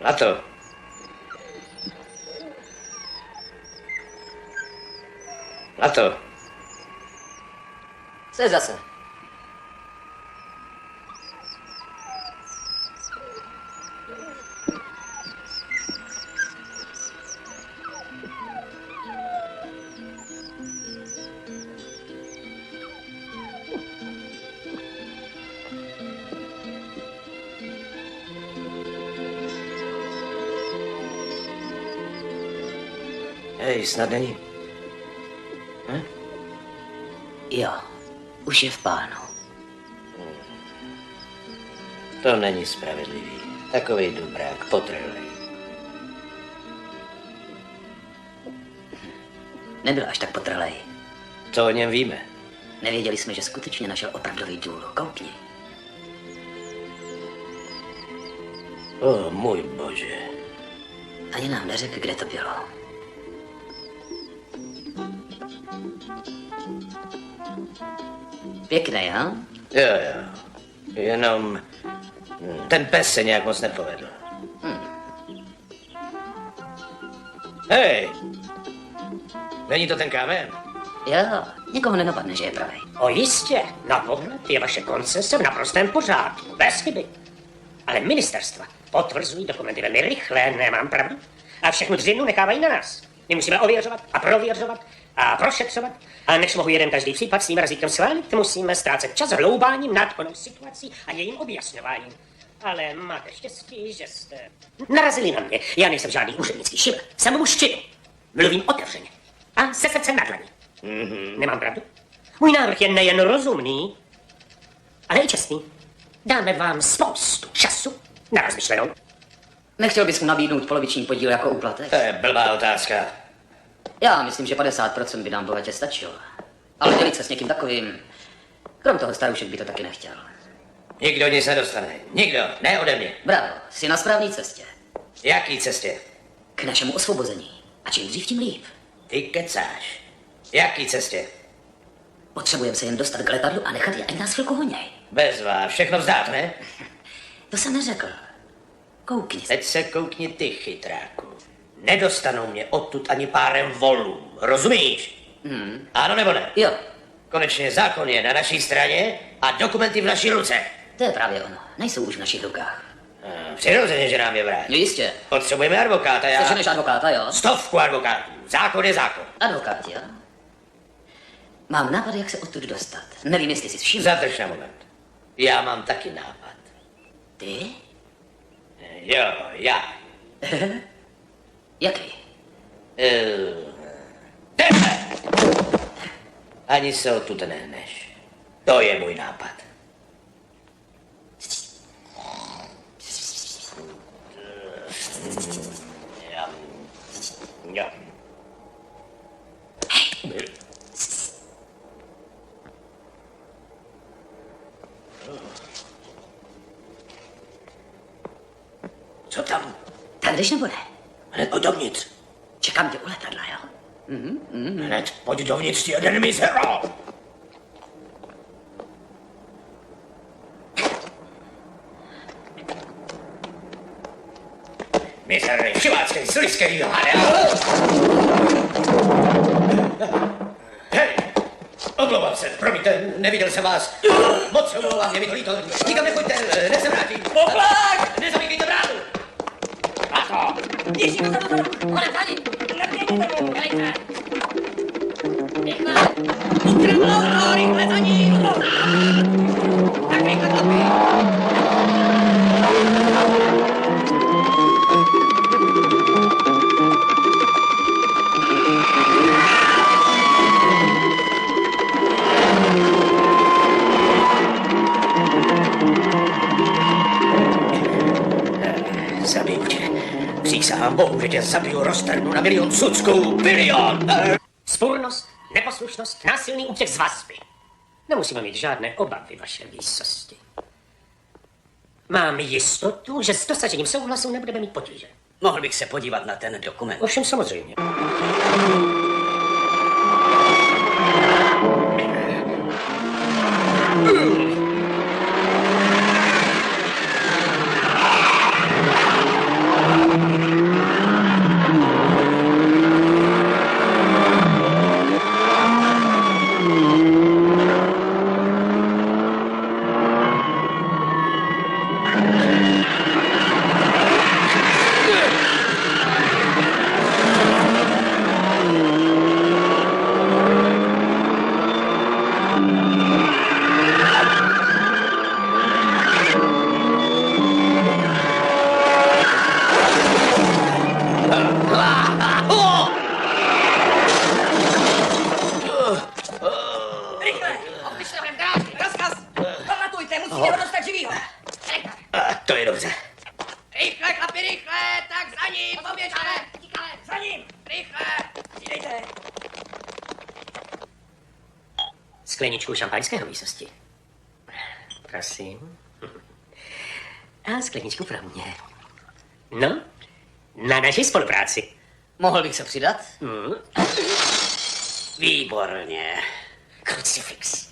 Speaker 2: Lato. Lato.
Speaker 7: Co je zase?
Speaker 2: Hej, snad není.
Speaker 7: Jo, už je v pánu.
Speaker 2: To není spravedlivý. Takovej dobrák, potrhlej.
Speaker 7: Nebyl až tak potrhlej.
Speaker 2: Co o něm víme?
Speaker 7: Nevěděli jsme, že skutečně našel opravdový důl. Koukni.
Speaker 2: O, můj bože.
Speaker 7: Ani nám neřekl, kde to bylo. Pěkný, ha?
Speaker 2: Jo. Jenom ten pes se nějak moc nepovedl. Hej! Není to ten kámen?
Speaker 7: Jo, nikoho nenapadne, že je pravý.
Speaker 9: O jistě, na pohled je vaše koncese v naprostém pořádku, bez chyby. Ale ministerstva potvrzují dokumenty velmi rychle, nemám pravdu? A všechnu dřinu nechávají na nás. My musíme ověřovat a prověřovat a prošetřovat. A než mohu jeden každý případ s tím razítkem schválit, musíme ztrácet čas hloubáním nad onou situací a jejím objasňováním. Ale máte štěstí, že jste narazili na mě. Já nejsem žádný úřednický šiml, jsem mužčina. Mluvím otevřeně a se srdcem na dlani. Nemám pravdu? Můj návrh je nejen rozumný, ale i čestný. Dáme vám spoustu času na rozmyšlenou.
Speaker 7: Nechtěl bys mu nabídnout poloviční podíl jako úplatek?
Speaker 2: To je blbá otázka.
Speaker 7: Já myslím, že 50% by nám bohatě stačilo. Ale dělit se s někým takovým... Krom toho starušek by to taky nechtěl.
Speaker 2: Nikdo nic nedostane. Nikdo. Ne ode mě.
Speaker 7: Bravo, jsi na správné cestě.
Speaker 2: Jaký cestě?
Speaker 7: K našemu osvobození. A čím dřív, tím líp.
Speaker 2: Ty kecáš. Jaký cestě?
Speaker 7: Potřebujeme se jen dostat k letadlu a nechat je, ať nás chvilku honěj.
Speaker 2: Bez vás. Všechno vzdát, ne?
Speaker 7: To jsem neřekl. Koukni se.
Speaker 2: Teď se koukni ty, chytráku. Nedostanou mě odtud ani párem volů. Rozumíš? Ano nebo ne?
Speaker 7: Jo,
Speaker 2: Konečně zákon je na naší straně a dokumenty v naší ruce.
Speaker 7: to je právě ono. Nejsou už v našich rukách.
Speaker 2: Přirozeně, že nám je vrát.
Speaker 7: Jo, jistě.
Speaker 2: Potřebujeme advokáta, já...
Speaker 7: Slyšel než advokáta, jo?
Speaker 2: 100 advokátů. Zákon je zákon.
Speaker 7: Advokát, jo? Mám nápad, jak se odtud dostat. Nevím, jestli jsi všiml.
Speaker 2: Zadrž na moment. Já mám taky nápad.
Speaker 7: Ty?
Speaker 2: Jo, já.
Speaker 7: Jaký?
Speaker 2: Tenhle! Ani se odtud nehneš. To je můj nápad. Jo. Co tam?
Speaker 7: Tak jdeš nebo ne?
Speaker 2: Hned pojď dovnitř.
Speaker 7: Čekám tě u letadla, jo?
Speaker 2: Hned pojď dovnitř, ty jeden mizero. Mizerný, šivácký, sliský, hade. Hej, omlouvám se, promiňte, neviděl jsem vás. Moc se omlouvám, je mi to líto. Nikam nechoďte, hned se vrátím. Poplák! Nezamykejte bránu. Láto!
Speaker 3: Ježíš, pozor! Konec, hadi! Velice! Rychle! Strmlouto, rychle za ním! Tak rychle, chlapi!
Speaker 2: tě zabiju, roztrhnu na milion cucků, bilion!
Speaker 9: Spurnost, neposlušnost, násilný útěk z vazby. Nemusíme mít žádné obavy, vaše výsosti. Mám jistotu, že s dosažením souhlasu nebudeme mít potíže.
Speaker 6: Mohl bych se podívat na ten dokument.
Speaker 9: Ovšem samozřejmě.
Speaker 2: To je dobře.
Speaker 3: Rychle, chlapi, rychle, tak za ním, poběžte, za ním, rychle, přidejte.
Speaker 9: Skleničku šampaňského, výsosti. Prosím. A skleničku pro mě. No, na naši spolupráci.
Speaker 7: Mohl bych se přidat?
Speaker 6: Výborně.
Speaker 9: Krucifix.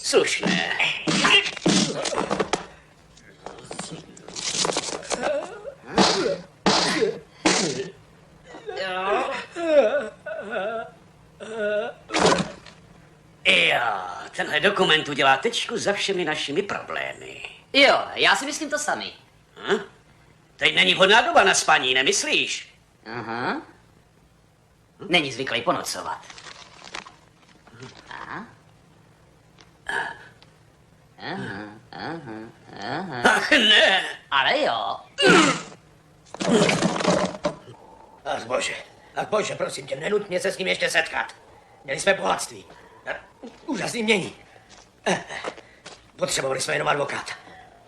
Speaker 6: Slušné. Jo, tenhle dokument udělá tečku za všemi našimi problémy.
Speaker 7: Jo, já si myslím to sami.
Speaker 6: Teď není vhodná doba na spaní, nemyslíš?
Speaker 7: Aha. Není zvyklý ponocovat.
Speaker 6: Ach ne!
Speaker 7: Ale jo.
Speaker 2: Ach bože, prosím tě, nenut mě se s ním ještě setkat. Měli jsme bohatství. Úžasný mění. Potřebovali jsme jenom advokáta.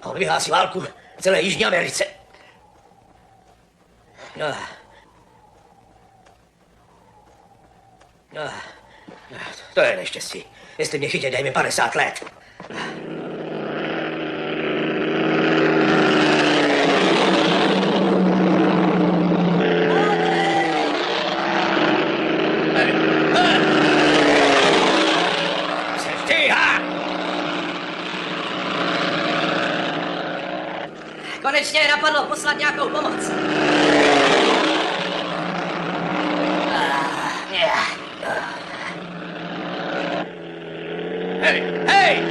Speaker 2: A on vyhlásí válku celé Jižní Americe. To je neštěstí. Jestli mě chytě, dej mi 50 let.
Speaker 1: Konečně je napadlo poslat nějakou pomoc.
Speaker 2: Hej!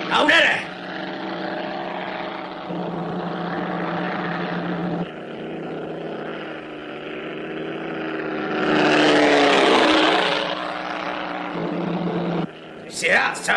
Speaker 2: Gaunere! Jsi rád, co?